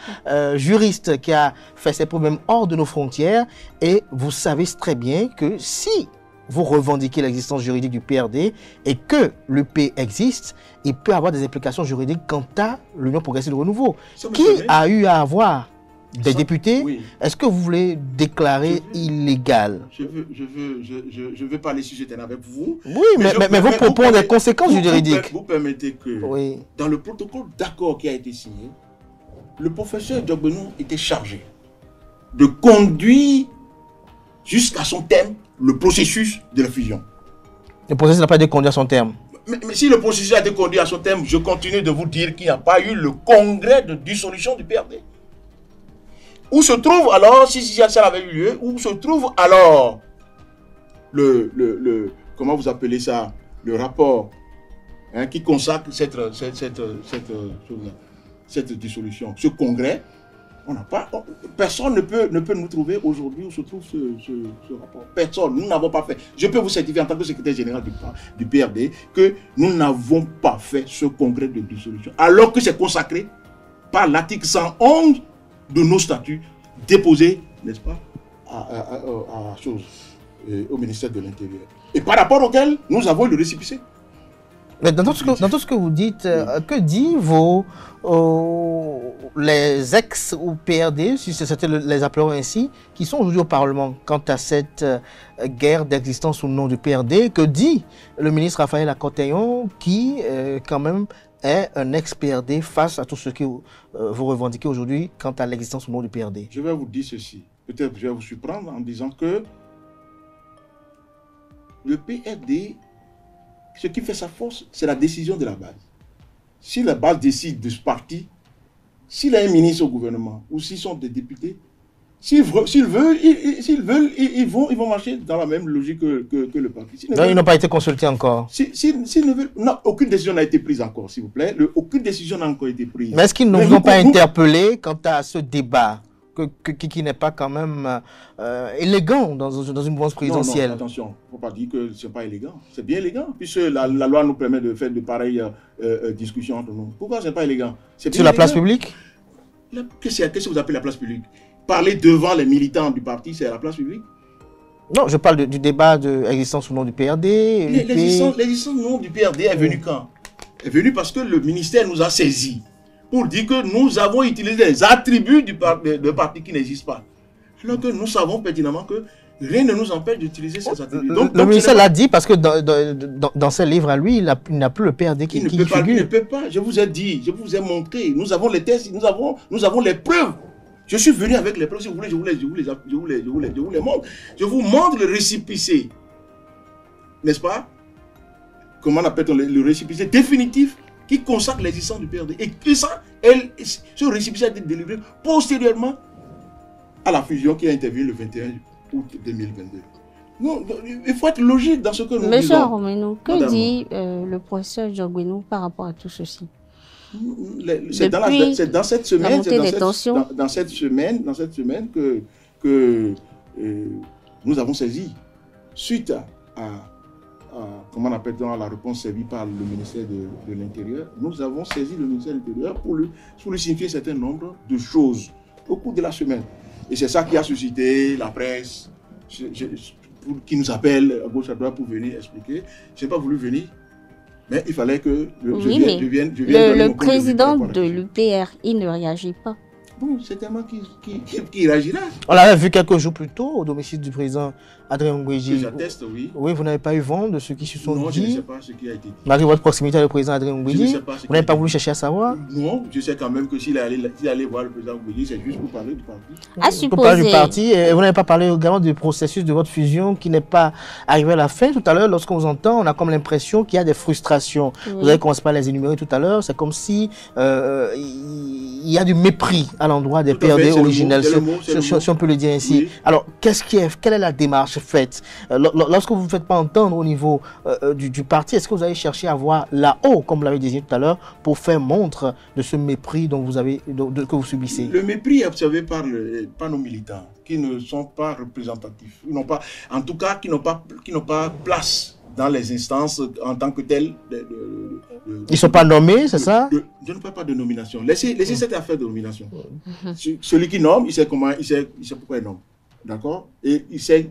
juriste qui a fait ses preuves même hors de nos frontières. Et vous savez très bien que si vous revendiquez l'existence juridique du PRD et que l'UP existe, il peut avoir des implications juridiques quant à l'Union progressiste de renouveau, qui a eu à avoir des députés. Oui. Est-ce que vous voulez déclarer illégal? Je veux parler sur ce terrain avec vous. Oui, mais vos propos ont des conséquences juridiques. Vous permettez que, dans le protocole d'accord qui a été signé, le professeur Diogbenou était chargé de conduire jusqu'à son terme le processus de la fusion. Le processus n'a pas été conduit à son terme. Mais si le processus a été conduit à son terme, je continue de vous dire qu'il n'y a pas eu le congrès de dissolution du PRD. Où se trouve alors, si ça avait eu lieu, où se trouve alors comment vous appelez ça, le rapport qui consacre cette dissolution, ce congrès? On n'a pas, personne ne peut nous trouver aujourd'hui où se trouve ce rapport. Personne, nous n'avons pas fait. Je peux vous certifier en tant que secrétaire général du PRD que nous n'avons pas fait ce congrès de dissolution. Alors que c'est consacré par l'article 111 de nos statuts déposés, n'est-ce pas, au ministère de l'Intérieur. Et par rapport auquel nous avons le récépissé. Mais dans tout ce que vous dites, que dit les ex ou PRD, si c'était les appelons ainsi, qui sont aujourd'hui au Parlement quant à cette guerre d'existence sous le nom du PRD? Que dit le ministre Raphaël Akothéon, qui quand même est un ex-PRD face à tout ce que vous revendiquez aujourd'hui quant à l'existence sous le nom du PRD? Je vais vous dire ceci. Peut-être que je vais vous surprendre en disant que le PRD, ce qui fait sa force, c'est la décision de la base. Si la base décide de ce parti, s'il a un ministre au gouvernement ou s'ils sont des députés, s'ils veulent, ils vont marcher dans la même logique que le parti. Non, ils n'ont pas été consultés encore. Non, aucune décision n'a été prise encore, s'il vous plaît. Aucune décision n'a encore été prise. Mais est-ce qu'ils ne vous ont pas interpellé quant à ce débat qui n'est pas quand même élégant dans une mouvance présidentielle? Non, attention, il ne faut pas dire que ce n'est pas élégant. C'est bien élégant, puisque la loi nous permet de faire de pareilles discussions entre nous. Pourquoi ce n'est pas élégant? Sur la place publique? Qu'est-ce que vous appelez la place publique? Parler devant les militants du parti, c'est la place publique? Non, je parle du débat de l'existence sous le nom du PRD. L'existence sous le nom du PRD est venue quand? Est venue parce que le ministère nous a saisis pour dire que nous avons utilisé des attributs de parti qui n'existent pas. Alors que nous savons pertinemment que rien ne nous empêche d'utiliser ces attributs. Le ministère l'a dit parce que dans ses livres à lui, il n'a plus le PRD qui figure. Il ne peut pas. Je vous ai dit, je vous ai montré. Nous avons les tests, nous avons les preuves Je suis venu avec les preuves. Si vous voulez, je vous les montre. Je vous montre le récépissé. N'est-ce pas? Comment on appelle-t-on le récépissé définitif qui consacre l'existence du PRD. Et que ça, ce récépissé a été délivré postérieurement à la fusion qui a intervenu le 21 août 2022. Non, il faut être logique dans ce que nous disons. Monsieur Romeno, que dit le professeur Diogbenou par rapport à tout ceci? C'est dans cette semaine, que nous avons saisi, suite à comment on appelle-t-on, la réponse servie par le ministère de l'Intérieur, nous avons saisi le ministère de l'Intérieur pour lui signifier un certain nombre de choses au cours de la semaine. Et c'est ça qui a suscité la presse, qui nous appelle à gauche à droite pour venir expliquer. Je n'ai pas voulu venir, mais il fallait que je vienne. Le président de l'UPR, il ne réagit pas. Bon, c'est tellement qui réagira. On l'avait vu quelques jours plus tôt au domicile du président Adrien Ngouéji. J'atteste, oui. Oui, vous n'avez pas eu vent de ce qui se sont dit. Non, je ne sais pas ce qui a été dit. Malgré votre proximité avec le président Adrien Ngouéji, vous n'avez pas voulu chercher à savoir? Non, je sais quand même que s'il allait voir le président Ngouéji, c'est juste pour parler du parti. À supposer. Pour parler du parti, et vous n'avez pas parlé également du processus de votre fusion qui n'est pas arrivé à la fin. Tout à l'heure, lorsqu'on vous entend, on a comme l'impression qu'il y a des frustrations. Oui. Vous avez commencé par les énumérer tout à l'heure. C'est comme si il y a du mépris à l'endroit des PRD originels, si on peut le dire ainsi. Oui. Alors, quelle est la démarche faite? Lorsque vous ne vous faites pas entendre au niveau du parti, est-ce que vous allez chercher à voir là-haut, comme vous l'avez désigné tout à l'heure, pour faire montre de ce mépris dont que vous subissez? Le mépris est observé par nos militants, qui ne sont pas représentatifs, en tout cas qui n'ont pas place dans les instances en tant que telles. Ils ne sont pas nommés, c'est ça? Je ne parle pas de nomination. Laissez cette affaire de nomination. Celui qui nomme, il sait pourquoi il nomme. D'accord? Et il sait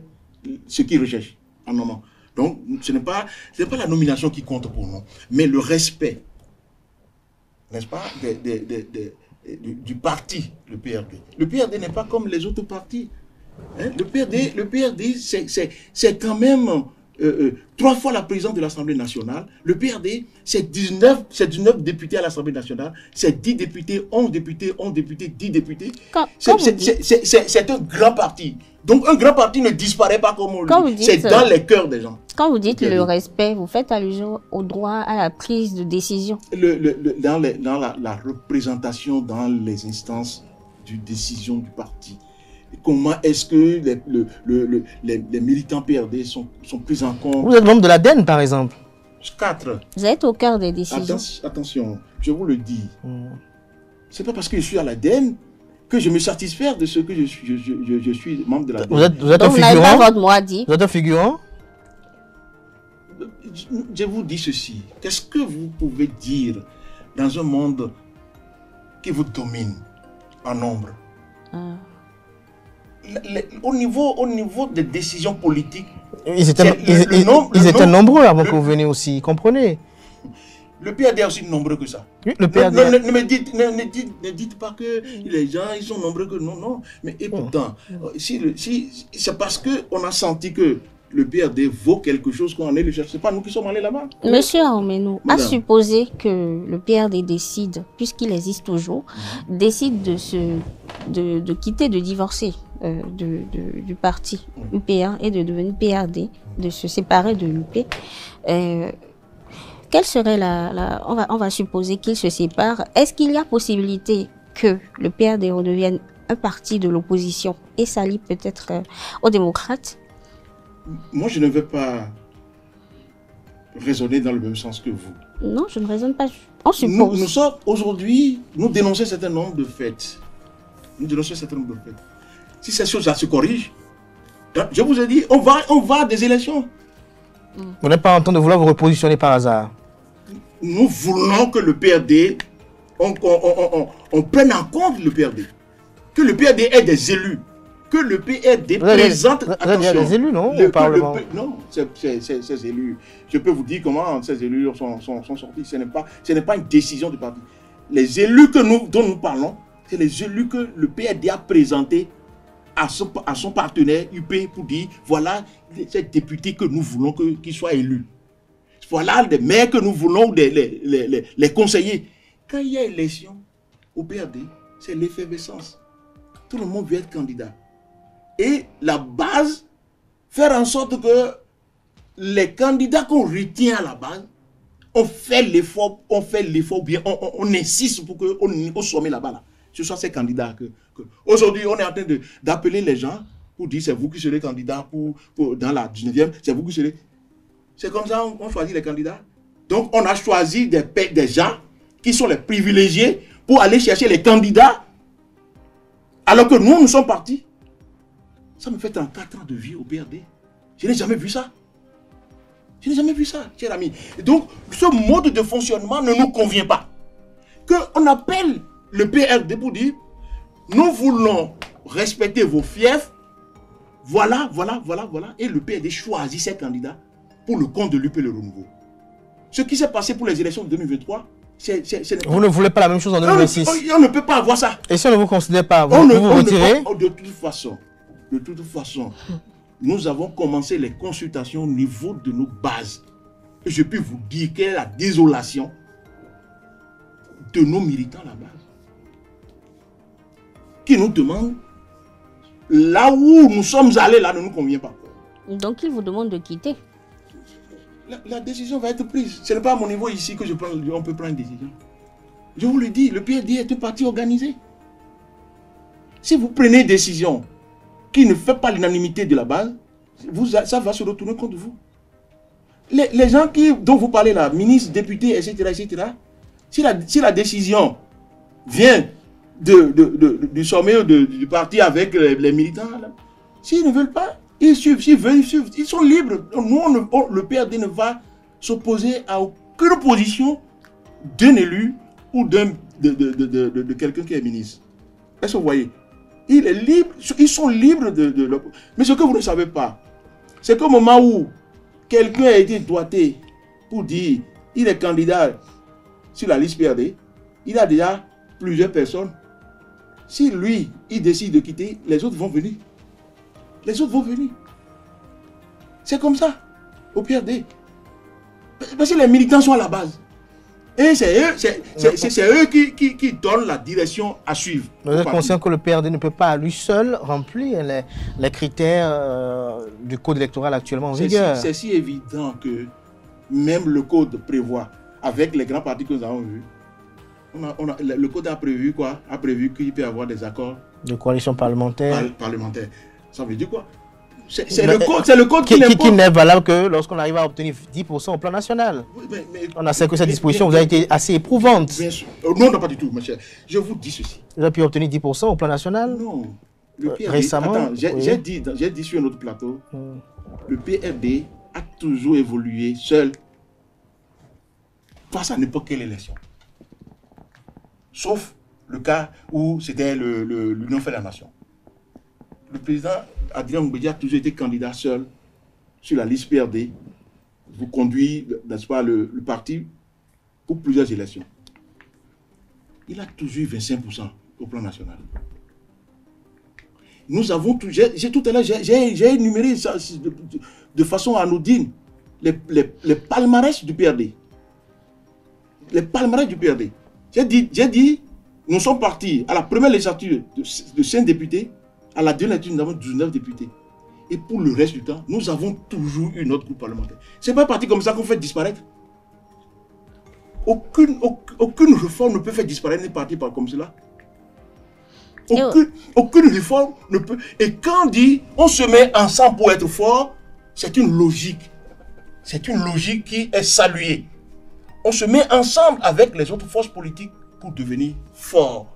ce qu'il recherche en nommant. Donc, ce n'est pas la nomination qui compte pour nous, mais le respect, n'est-ce pas, du parti, le PRD. Le PRD n'est pas comme les autres partis. Hein? Le PRD, c'est quand même 3 fois la présidence de l'Assemblée nationale. Le PRD, c'est 19 députés à l'Assemblée nationale, c'est 10 députés, 11 députés, 10 députés. C'est un grand parti. Donc un grand parti ne disparaît pas comme on le dit. C'est dans les cœurs des gens. Quand vous dites le respect, vous faites allusion au droit à la prise de décision. Dans la représentation dans les instances de décision du parti. Comment est-ce que les militants PRD sont pris en compte? Vous êtes membre de l'ADEN, par exemple. 4. Vous êtes au cœur des décisions. Attention, je vous le dis. C'est pas parce que je suis à l'ADEN que je me satisfais de ce que je suis membre de l'ADEN. Vous êtes un figurant? Vous n'avez pas votre mot à dire. Vous êtes un figurant? Je vous dis ceci. Qu'est-ce que vous pouvez dire dans un monde qui vous domine en nombre? Au niveau des décisions politiques, ils étaient nombreux avant que vous veniez aussi, comprenez? Le PRD est aussi nombreux que ça. Oui, le PRD... Ne dites pas que les gens ils sont nombreux que non. Mais et pourtant, c'est parce qu'on a senti que le PRD vaut quelque chose qu'on allait le chercher. C'est pas nous qui sommes allés là-bas. Monsieur Armenou, à supposer que le PRD décide, puisqu'il existe toujours, décide de quitter, de divorcer du parti UPR et de devenir PRD, de se séparer de l'UP, quelle serait on va supposer qu'il se sépare. Est-ce qu'il y a possibilité que le PRD redevienne un parti de l'opposition et s'allie peut-être aux démocrates? Moi, je ne vais pas raisonner dans le même sens que vous. Non, je ne raisonne pas. On suppose. Nous sommes aujourd'hui, nous dénonçons un certain nombre de faits. Si ces choses-là se corrigent, je vous ai dit, on va à des élections. Vous n'êtes pas en train de vouloir vous repositionner par hasard? Nous voulons que le PRD, on prenne en compte le PRD. Que le PRD ait des élus. Que le PRD présente... Il y a des élus, non, au Parlement? Non, ces élus, je peux vous dire comment ces élus sont sortis. Ce n'est pas une décision du parti. Les élus dont nous parlons, c'est les élus que le PRD a présentés à son partenaire UP pour dire, voilà ces députés que nous voulons qu'ils soient élus. Voilà les maires que nous voulons, les conseillers. Quand il y a élection au PRD, c'est l'effervescence. Tout le monde veut être candidat. Et la base, faire en sorte que les candidats qu'on retient à la base, on fait l'effort bien, on insiste pour qu'au sommet là-bas, là, ce soit ces candidats. Aujourd'hui, on est en train d'appeler les gens pour dire c'est vous qui serez candidat dans la 19e, c'est vous qui serez. C'est comme ça on choisit les candidats. Donc, on a choisi des gens qui sont les privilégiés pour aller chercher les candidats, alors que nous sommes partis. Ça me fait 34 ans de vie au PRD. Je n'ai jamais vu ça. Je n'ai jamais vu ça, cher ami. Et donc, ce mode de fonctionnement ne nous convient pas. Qu'on appelle le PRD pour dire, nous voulons respecter vos fiefs. Voilà. Et le PRD choisit ses candidats pour le compte de l'UP Le Renouveau. Ce qui s'est passé pour les élections de 2023, vous ne voulez pas la même chose en 2026? On ne peut pas avoir ça. Et si on ne vous considère pas, vous vous retirez? De toute façon, nous avons commencé les consultations au niveau de nos bases. Et je peux vous dire quelle est la désolation de nos militants à la base. Qui nous demandent, là où nous sommes allés, là ne nous convient pas. Donc ils vous demandent de quitter. La décision va être prise. Ce n'est pas à mon niveau ici que on peut prendre une décision. Je vous le dis, le PRD est un parti organisé. Si vous prenez une décision qui ne fait pas l'unanimité de la base, ça va se retourner contre vous. Les gens dont vous parlez là, ministres, députés, etc., si la décision vient du sommet du parti avec les militants, s'ils ne veulent pas, ils suivent, s'ils veulent, ils suivent. Ils sont libres. Nous, le PRD ne va s'opposer à aucune position d'un élu ou de quelqu'un qui est ministre. Est-ce que vous voyez? Il est libre, ils sont libres de. Mais ce que vous ne savez pas, c'est qu'au moment où quelqu'un a été doigté pour dire il est candidat sur la liste PRD, il a déjà plusieurs personnes. Si lui, il décide de quitter, les autres vont venir. Les autres vont venir. C'est comme ça, au PRD. Parce que les militants sont à la base. Et c'est eux qui donnent la direction à suivre. Vous êtes conscient que le PRD ne peut pas à lui seul remplir les critères du code électoral actuellement en vigueur. C'est si évident que même le code prévoit, avec les grands partis que nous avons vus, le code a prévu quoi? A prévu qu'il peut y avoir des accords de coalition parlementaire. Ça veut dire quoi? C'est le code qui n'est valable que lorsqu'on arrive à obtenir 10% au plan national. Mais on a sait que cette disposition vous a été assez éprouvante. Bien sûr. Non, pas du tout, mon cher. Je vous dis ceci. Vous avez pu obtenir 10% au plan national? Non. Le PRD, récemment. Attends, j'ai dit sur un autre plateau, le PRD a toujours évolué seul face à n'importe quelle élection. Sauf le cas où c'était l'Union fait la nation. Le président Adrien Mbedi a toujours été candidat seul sur la liste PRD. Vous conduit, n'est-ce pas, le parti pour plusieurs élections. Il a toujours eu 25% au plan national. Nous avons tout à l'heure, j'ai énuméré ça de façon anodine les palmarès du PRD. Les palmarès du PRD. J'ai dit, nous sommes partis à la première législature de 5 députés, à la deuxième législature, nous avons 19 députés. Et pour le reste du temps, nous avons toujours eu notre groupe parlementaire. Ce n'est pas un parti comme ça qu'on fait disparaître. Aucune réforme ne peut faire disparaître un parti comme cela. Aucune réforme ne peut. Et quand on dit on se met ensemble pour être fort, c'est une logique. C'est une logique qui est saluée. On se met ensemble avec les autres forces politiques pour devenir fort.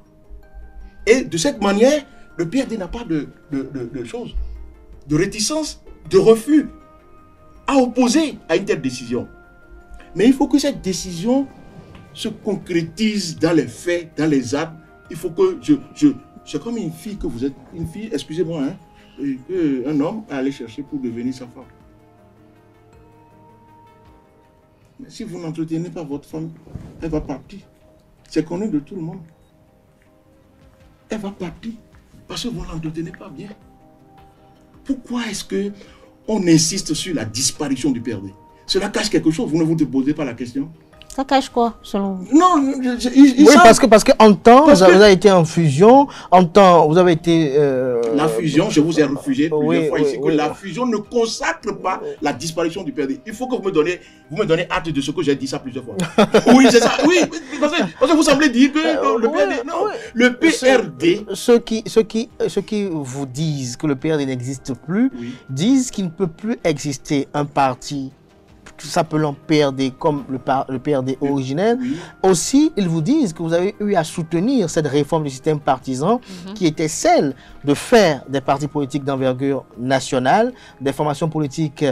Et de cette manière, le PRD n'a pas de choses, de réticence, de refus à opposer à une telle décision. Mais il faut que cette décision se concrétise dans les faits, dans les actes. Il faut que c'est comme une fille que vous êtes, une fille, excusez-moi, un homme à aller chercher pour devenir sa femme. Mais si vous n'entretenez pas votre femme, elle va partir. C'est connu de tout le monde. Elle va partir parce que vous ne l'entretenez pas bien. Pourquoi est-ce qu'on insiste sur la disparition du PRD? Cela cache quelque chose, vous ne vous posez pas la question. Ça cache quoi, selon vous? Non, oui, parce qu'en temps, vous avez été en fusion, en temps, vous avez été... La fusion, je vous ai refusé plusieurs fois ici, que la fusion ne consacre pas la disparition du PRD. Il faut que vous me donnez acte de ce que j'ai dit ça plusieurs fois. Oui, c'est ça. Oui, parce que vous semblez dire que non, le PRD... Non, le PRD... Ceux qui vous disent que le PRD n'existe plus, disent qu'il ne peut plus exister un parti s'appelant PRD comme le PRD originel. Aussi, ils vous disent que vous avez eu à soutenir cette réforme du système partisan qui était celle de faire des partis politiques d'envergure nationale, des formations politiques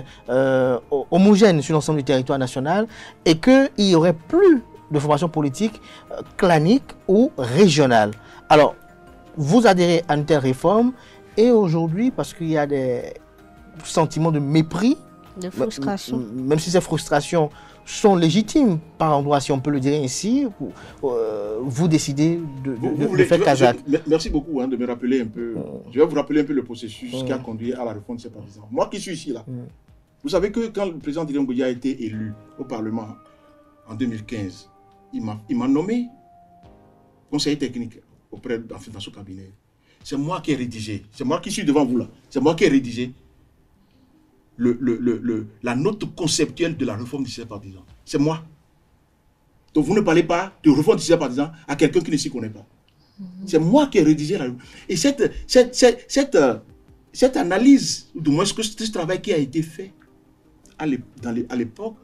homogènes sur l'ensemble du territoire national, et qu'il n'y aurait plus de formations politiques claniques ou régionales. Alors, vous adhérez à une telle réforme, et aujourd'hui, parce qu'il y a des sentiments de mépris, de frustration. Même si ces frustrations sont légitimes, par endroit, si on peut le dire ainsi, vous décidez de faire Kazakh. Merci beaucoup de me rappeler un peu. Je vais vous rappeler un peu le processus qui a conduit à la réforme de ces partisans. Moi qui suis ici, là, vous savez que quand le président Didon Godia a été élu au Parlement en 2015, il m'a nommé conseiller technique dans son cabinet. C'est moi qui ai rédigé, c'est moi qui suis devant vous là, c'est moi qui ai rédigé la note conceptuelle de la réforme du système partisan. C'est moi. Donc vous ne parlez pas de réforme du système partisan à quelqu'un qui ne s'y connaît pas. C'est moi qui ai rédigé la réforme. Et cette analyse, du moins ce travail qui a été fait à l'époque,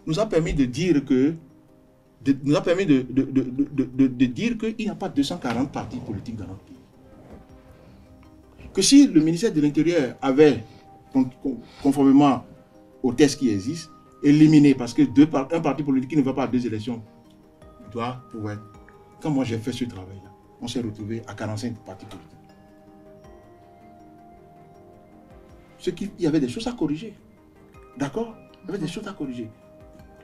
nous a permis de dire que qu'il n'y a pas 240 partis politiques dans notre pays. Que si le ministère de l'Intérieur avait, conformément aux tests qui existent, éliminé, parce que un parti politique qui ne va pas à 2 élections doit pouvoir être. Quand moi j'ai fait ce travail-là, on s'est retrouvé à 45 partis politiques. Il y avait des choses à corriger. D'accord? Il y avait des choses à corriger.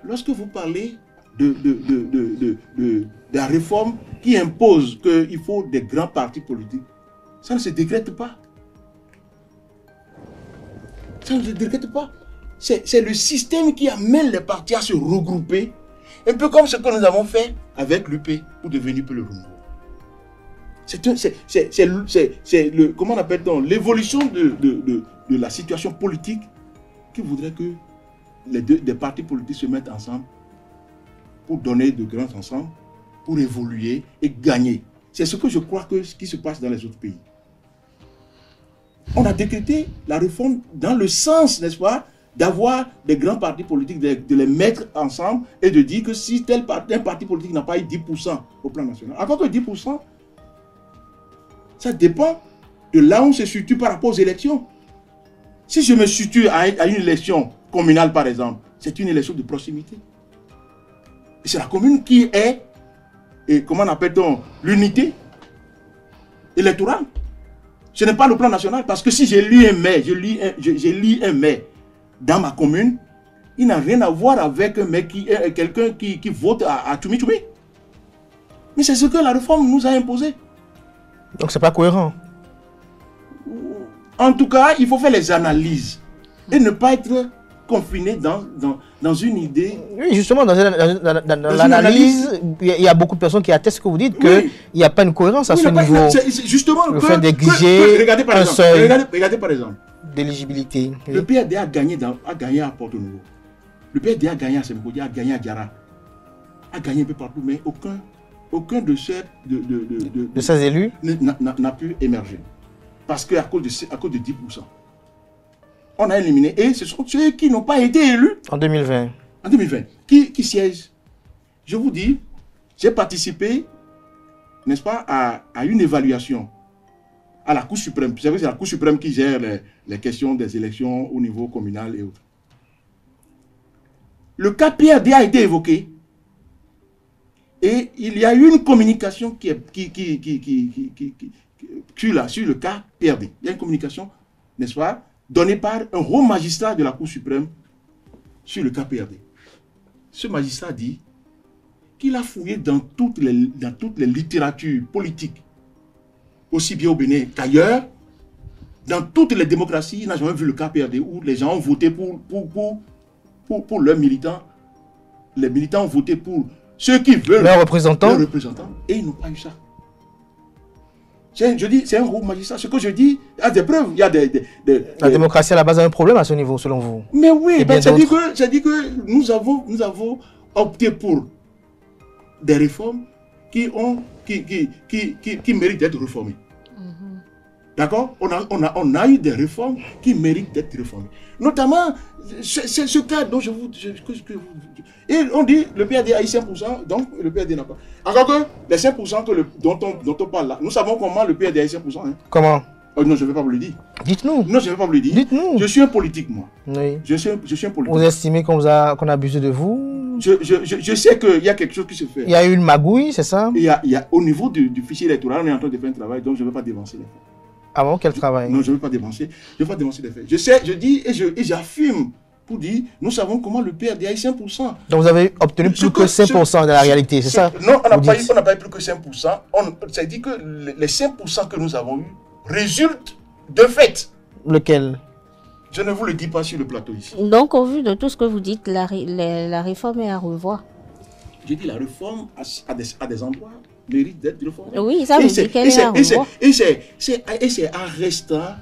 Lorsque vous parlez de la réforme qui impose qu'il faut des grands partis politiques, ça ne se décrète pas. Ça ne se décrète pas. C'est le système qui amène les partis à se regrouper, un peu comme ce que nous avons fait avec l'UP pour devenir le renouveau. C'est comment on appelle-t-on, l'évolution de la situation politique qui voudrait que des partis politiques se mettent ensemble pour donner de grands ensembles, pour évoluer et gagner. C'est ce que je crois qui se passe dans les autres pays. On a décrété la réforme dans le sens, n'est-ce pas, d'avoir des grands partis politiques, de les mettre ensemble et de dire que si un parti politique n'a pas eu 10% au plan national, encore que 10%, ça dépend de là où on se situe par rapport aux élections. Si je me situe à une élection communale, par exemple, c'est une élection de proximité. Et c'est la commune qui est, et comment on appelle-t-on, l'unité électorale. Ce n'est pas le plan national, parce que si j'élis un maire, j'élis un maire dans ma commune, il n'a rien à voir avec quelqu'un qui vote à Tchoumi-Tchoumi. Mais c'est ce que la réforme nous a imposé. Donc c'est pas cohérent. En tout cas, il faut faire les analyses et ne pas être confiné dans une idée. Oui, justement, dans l'analyse, il y a beaucoup de personnes qui attestent ce que vous dites, qu'il n'y a pas une cohérence à ce niveau. Justement, le fait d'exiger un seuil regardez par exemple d'éligibilité. Le PRD a gagné à Porto-Nouveau. Le PRD a gagné à Sembodi, a gagné à Diara, a gagné un peu partout, mais aucun de ces élus n'a pu émerger. Parce qu'à cause de 10%. On a éliminé. Et ce sont ceux qui n'ont pas été élus. En 2020. En 2020. Qui siègent. Je vous dis, j'ai participé, n'est-ce pas, à une évaluation à la Cour suprême. Vous savez, c'est la Cour suprême qui gère les questions des élections au niveau communal et autres. Le cas PRD a été évoqué. Et il y a eu une communication sur le cas PRD. Il y a une communication, n'est-ce pas, donnée par un haut magistrat de la Cour suprême sur le cas PRD. Ce magistrat dit qu'il a fouillé dans toutes les littératures politiques, aussi bien au Bénin qu'ailleurs, dans toutes les démocraties. Il n'a jamais vu le cas PRD où les gens ont voté pour leurs militants les militants ont voté pour ceux qui veulent leurs représentants, et ils n'ont pas eu ça. Je dis, c'est un groupe magistrat. Ce que je dis, il y a des preuves. Il y a la démocratie à la base a un problème à ce niveau, selon vous. Mais oui, c'est dit que nous avons opté pour des réformes qui méritent d'être réformées. D'accord? On a eu des réformes qui méritent d'être réformées. Notamment, c'est ce cas dont et on dit le PRD a eu 5%, donc le PRD n'a pas. Alors que les 5% dont on parle là, nous savons comment le PRD a eu 5%. Hein. Comment? Non, je ne vais pas vous le dire. Dites-nous. Non, je ne vais pas vous le dire. Dites-nous. Je suis un politique, moi. Oui. Je suis un politique. Vous estimez qu'on a abusé de vous? Je sais qu'il y a quelque chose qui se fait. Il y a eu une magouille, c'est ça? Il y a, au niveau du fichier électoral, on est en train de faire un travail, donc je ne vais pas dévancer les faits. Ah bon, quel travail? Non, je ne vais pas dévancer. Je ne vais pas dévancer les faits. Je sais, je dis et j'affirme pour dire, nous savons comment le PRD a eu 5%. Donc vous avez obtenu plus que 5% de la réalité, c'est ça? Non, on n'a pas eu plus que 5%. Ça dit que les 5% que nous avons eu résultent de fait. Lequel? Je ne vous le dis pas sur le plateau ici. Donc, au vu de tout ce que vous dites, la réforme est à revoir. Je dis la réforme à des endroits mérite d'être réformée. Oui, ça veut dire qu'elle est à revoir. Et c'est en restant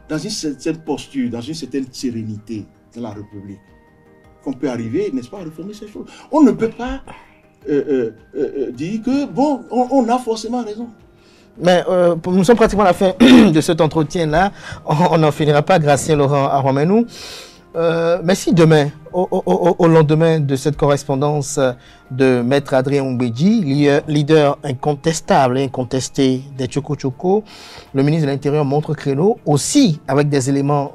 dans une certaine posture, dans une certaine sérénité dans la République qu'on peut arriver, n'est-ce pas, à réformer ces choses. On ne peut pas dire que, bon, on a forcément raison. Mais nous sommes pratiquement à la fin de cet entretien-là. On n'en finira pas, Gratien Laurent Aromenou. Mais si demain, au lendemain de cette correspondance de Maître Adrien Oumbédji, leader incontestable et incontesté des Tchoko Tchoko, le ministre de l'Intérieur montre créneau, aussi avec des éléments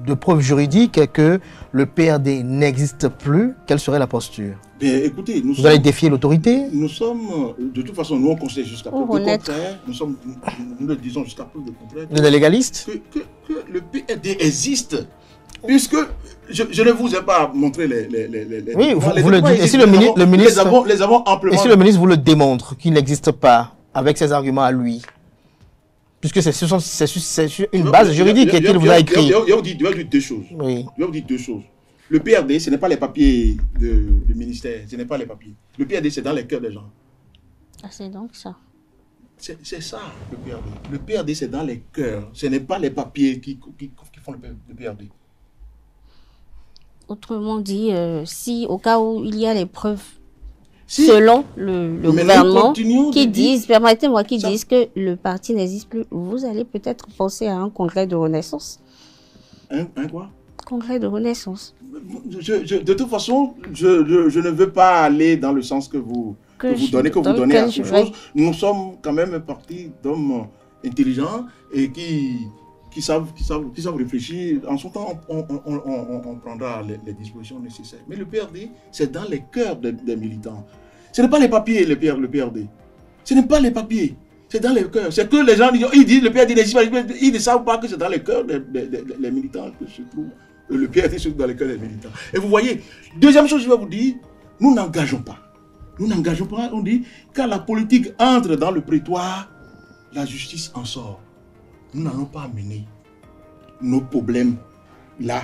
de preuve juridique que le PRD n'existe plus, quelle serait la posture? Bien, écoutez, vous allez défier l'autorité? Nous sommes, de toute façon, nous on conseille jusqu'à preuve de contraire. Nous le disons jusqu'à preuve de contraire. Vous êtes légaliste? Que le PRD existe. Puisque je ne vous ai pas montré les oui, vous le dites. Et si le ministre, les avons amplement. Et si le ministre vous le démontre qu'il n'existe pas avec ses arguments à lui, puisque c'est sur une base juridique qu'il vous a écrit. Je vais vous dire deux choses. Oui. Je vais vous dire deux choses. Le PRD, ce n'est pas les papiers du ministère, ce n'est pas les papiers. Le PRD, c'est dans les cœurs des gens. Ah, c'est donc ça. C'est ça, le PRD. Le PRD, c'est dans les cœurs. Ce n'est pas les papiers qui font le PRD. Autrement dit, si au cas où il y a les preuves, selon le gouvernement, qui disent, permettez-moi, qui disent que le parti n'existe plus, vous allez peut-être penser à un congrès de renaissance. Un quoi? Congrès de renaissance. De toute façon, je ne veux pas aller dans le sens que vous donnez à ces choses. Nous sommes quand même un parti d'hommes intelligents et qui savent réfléchir. En son temps, on prendra les dispositions nécessaires. Mais le PRD, c'est dans les cœurs des militants. Ce n'est pas les papiers, le PRD. Ce n'est pas les papiers. C'est dans les cœurs. C'est que les gens disent le PRD n'existe pas. Ils ne savent pas que c'est dans les cœurs des militants que se trouve. Le PRD se trouve dans les cœurs des militants. Et vous voyez, deuxième chose, je vais vous dire, nous n'engageons pas. Nous n'engageons pas. On dit, quand la politique entre dans le prétoire, la justice en sort. Nous n'allons pas amener nos problèmes là,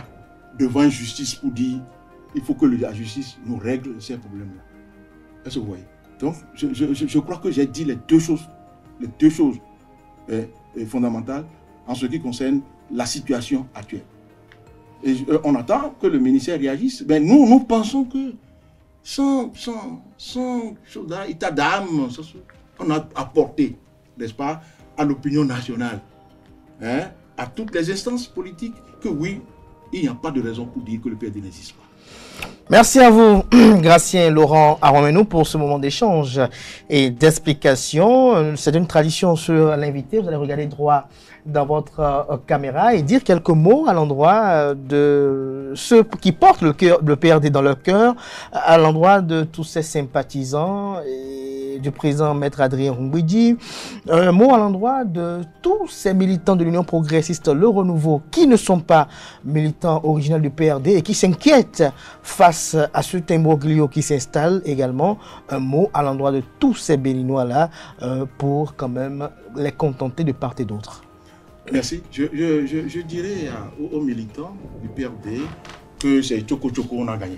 devant une justice pour dire il faut que la justice nous règle ces problèmes-là. Est-ce que vous voyez? Donc, je crois que j'ai dit les deux choses fondamentales en ce qui concerne la situation actuelle. Et on attend que le ministère réagisse. Ben, nous pensons que sans état d'âme, on a apporté, n'est-ce pas, à l'opinion nationale, à toutes les instances politiques, que oui, il n'y a pas de raison pour dire que le PRD n'existe pas. Merci à vous, Gratien Laurent Aromenou, pour ce moment d'échange et d'explication. C'est une tradition sur l'invité. Vous allez regarder droit dans votre caméra et dire quelques mots à l'endroit de ceux qui portent le PRD dans leur cœur, à l'endroit de tous ces sympathisants et du président Maître Adrien Oumbédji, un mot à l'endroit de tous ces militants de l'Union progressiste Le Renouveau qui ne sont pas militants originels du PRD et qui s'inquiètent face à ce imbroglio qui s'installe également. Un mot à l'endroit de tous ces Béninois-là pour quand même les contenter de part et d'autre. Merci. Je dirais aux militants du PRD que c'est Tchoko Tchoko, on a gagné.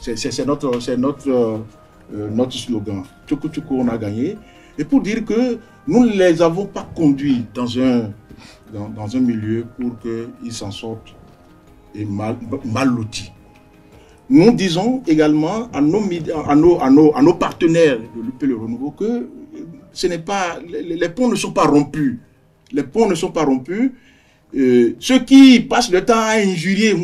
C'est notre slogan. Tchoukou tchoukou, on a gagné. Et pour dire que nous ne les avons pas conduits dans un milieu pour qu'ils s'en sortent et mal lotis. Nous disons également à nos partenaires de l'UP Le Renouveau que ce n'est pas, les ponts ne sont pas rompus. Les ponts ne sont pas rompus. Ceux qui passent le temps à injurier,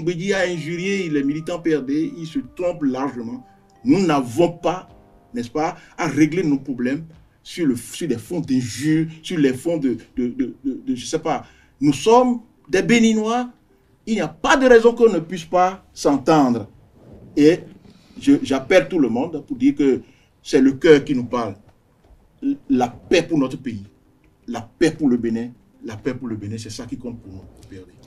les militants PRD, ils se trompent largement. Nous n'avons pas, n'est-ce pas, à régler nos problèmes sur des fonds d'injures, sur les fonds je sais pas. Nous sommes des Béninois, il n'y a pas de raison qu'on ne puisse pas s'entendre. Et j'appelle tout le monde pour dire que c'est le cœur qui nous parle. La paix pour notre pays, la paix pour le Bénin, c'est ça qui compte pour nous.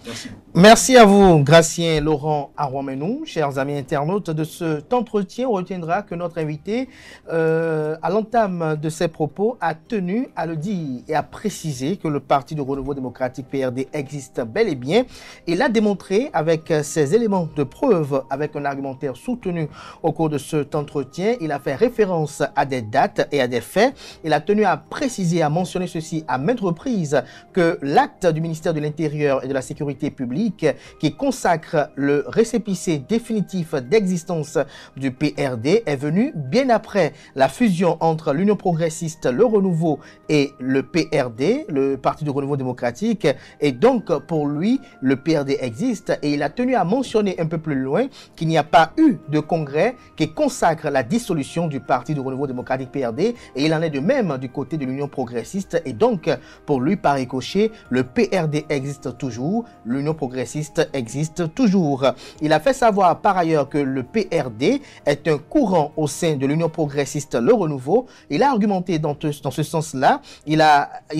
Merci. Merci à vous, Gratien Laurent Arouamenou. Chers amis internautes, de cet entretien, on retiendra que notre invité, à l'entame de ses propos, a tenu à le dire et à préciser que le Parti de Renouveau démocratique PRD existe bel et bien. Il l'a démontré avec ses éléments de preuve, avec un argumentaire soutenu au cours de cet entretien. Il a fait référence à des dates et à des faits. Il a tenu à préciser, à mentionner ceci à maintes reprises, que l'acte du ministère de l'Intérieur et de la Sécurité publique qui consacre le récépissé définitif d'existence du PRD est venu bien après la fusion entre l'Union progressiste, le Renouveau et le PRD, le Parti de Renouveau démocratique. Et donc, pour lui, le PRD existe et il a tenu à mentionner un peu plus loin qu'il n'y a pas eu de congrès qui consacre la dissolution du Parti de Renouveau démocratique PRD et il en est de même du côté de l'Union progressiste et donc, pour lui, par ricochet, le PRD existe toujours, l'Union progressiste existe toujours. Il a fait savoir par ailleurs que le PRD est un courant au sein de l'Union progressiste, le Renouveau. Il a argumenté dans ce sens-là. Il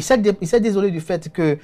s'est désolé du fait que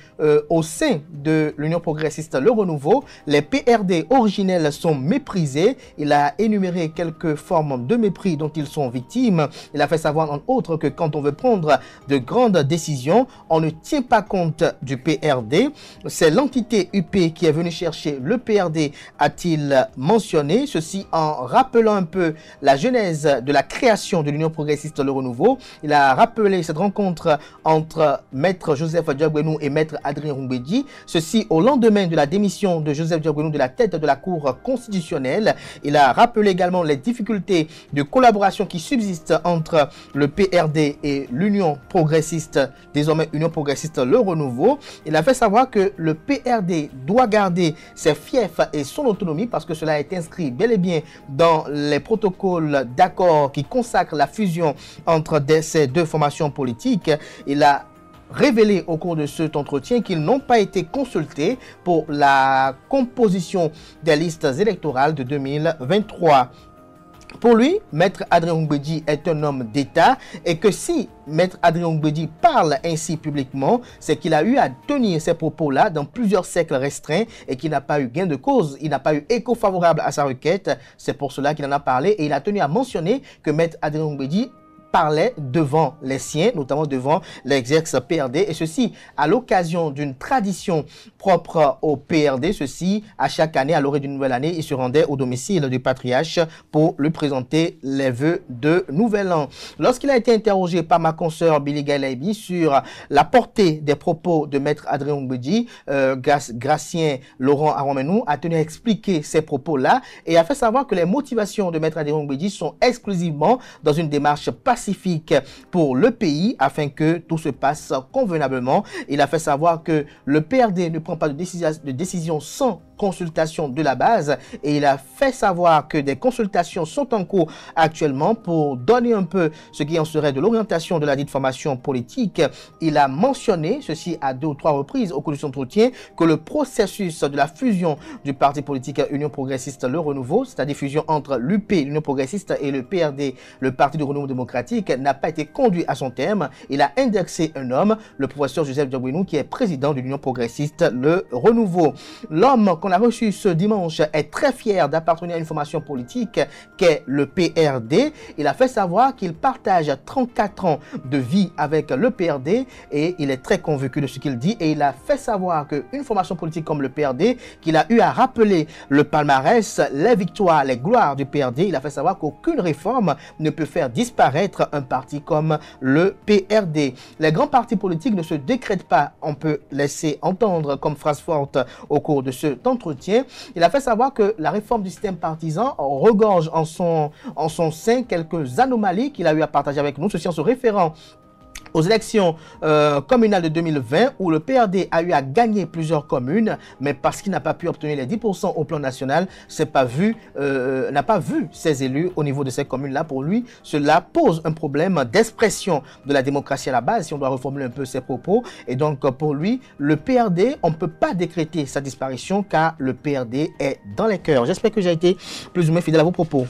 au sein de l'Union progressiste, le Renouveau, les PRD originels sont méprisés. Il a énuméré quelques formes de mépris dont ils sont victimes. Il a fait savoir entre autres que quand on veut prendre de grandes décisions, on ne tient pas compte du PRD. C'est l'entité UP qui est venue chercher le PRD, a-t-il mentionné, ceci en rappelant un peu la genèse de la création de l'Union progressiste Le Renouveau. Il a rappelé cette rencontre entre Maître Joseph Diaguenou et Maître Adrien Rumbedi, ceci au lendemain de la démission de Joseph Diaguenou de la tête de la Cour constitutionnelle. Il a rappelé également les difficultés de collaboration qui subsistent entre le PRD et l'Union progressiste, désormais Union progressiste Le Renouveau. Il a fait savoir que le PRD doit garder ses fiefs et son autonomie parce que cela est inscrit bel et bien dans les protocoles d'accord qui consacrent la fusion entre ces deux formations politiques. Il a révélé au cours de cet entretien qu'ils n'ont pas été consultés pour la composition des listes électorales de 2023. Pour lui, Maître Adrien Rumbedi est un homme d'État et que si Maître Adrien Rumbedi parle ainsi publiquement, c'est qu'il a eu à tenir ces propos-là dans plusieurs siècles restreints et qu'il n'a pas eu gain de cause, il n'a pas eu écho favorable à sa requête. C'est pour cela qu'il en a parlé et il a tenu à mentionner que Maître Adrien Rumbedi parlait devant les siens, notamment devant l'ex-PRD, et ceci à l'occasion d'une tradition propre au PRD. Ceci, à chaque année, à l'orée d'une nouvelle année, il se rendait au domicile du patriarche pour lui présenter les vœux de Nouvel An. Lorsqu'il a été interrogé par ma consoeur Billy Galaibi sur la portée des propos de Maître Adrien Rumbedi, Gratien Laurent Arouamenou a tenu à expliquer ces propos-là et a fait savoir que les motivations de Maître Adrien Rumbedi sont exclusivement dans une démarche pacifique pour le pays afin que tout se passe convenablement. Il a fait savoir que le PRD ne prend pas de décision sans consultation de la base et il a fait savoir que des consultations sont en cours actuellement pour donner un peu ce qui en serait de l'orientation de la dite formation politique. Il a mentionné ceci à 2 ou 3 reprises au cours de son entretien que le processus de la fusion du parti politique Union progressiste Le Renouveau, c'est-à-dire fusion entre l'UP, l'Union progressiste et le PRD, le Parti du Renouveau démocratique, n'a pas été conduit à son terme. Il a indexé un homme, le professeur Joseph Diaguenou, qui est président de l'Union progressiste Le Renouveau. L'homme qu'on a reçu ce dimanche est très fier d'appartenir à une formation politique qu'est le PRD. Il a fait savoir qu'il partage 34 ans de vie avec le PRD et il est très convaincu de ce qu'il dit. Et il a fait savoir qu'une formation politique comme le PRD, qu'il a eu à rappeler le palmarès, les victoires, les gloires du PRD, il a fait savoir qu'aucune réforme ne peut faire disparaître un parti comme le PRD. Les grands partis politiques ne se décrètent pas, on peut laisser entendre comme phrase forte au cours de cet entretien. Il a fait savoir que la réforme du système partisan regorge en son sein quelques anomalies qu'il a eu à partager avec nous, ceci en se référant aux élections communales de 2020 où le PRD a eu à gagner plusieurs communes, mais parce qu'il n'a pas pu obtenir les 10% au plan national, n'a pas vu ses élus au niveau de ces communes-là. Pour lui, cela pose un problème d'expression de la démocratie à la base, si on doit reformuler un peu ses propos. Et donc, pour lui, le PRD, on ne peut pas décréter sa disparition car le PRD est dans les cœurs. J'espère que j'ai été plus ou moins fidèle à vos propos.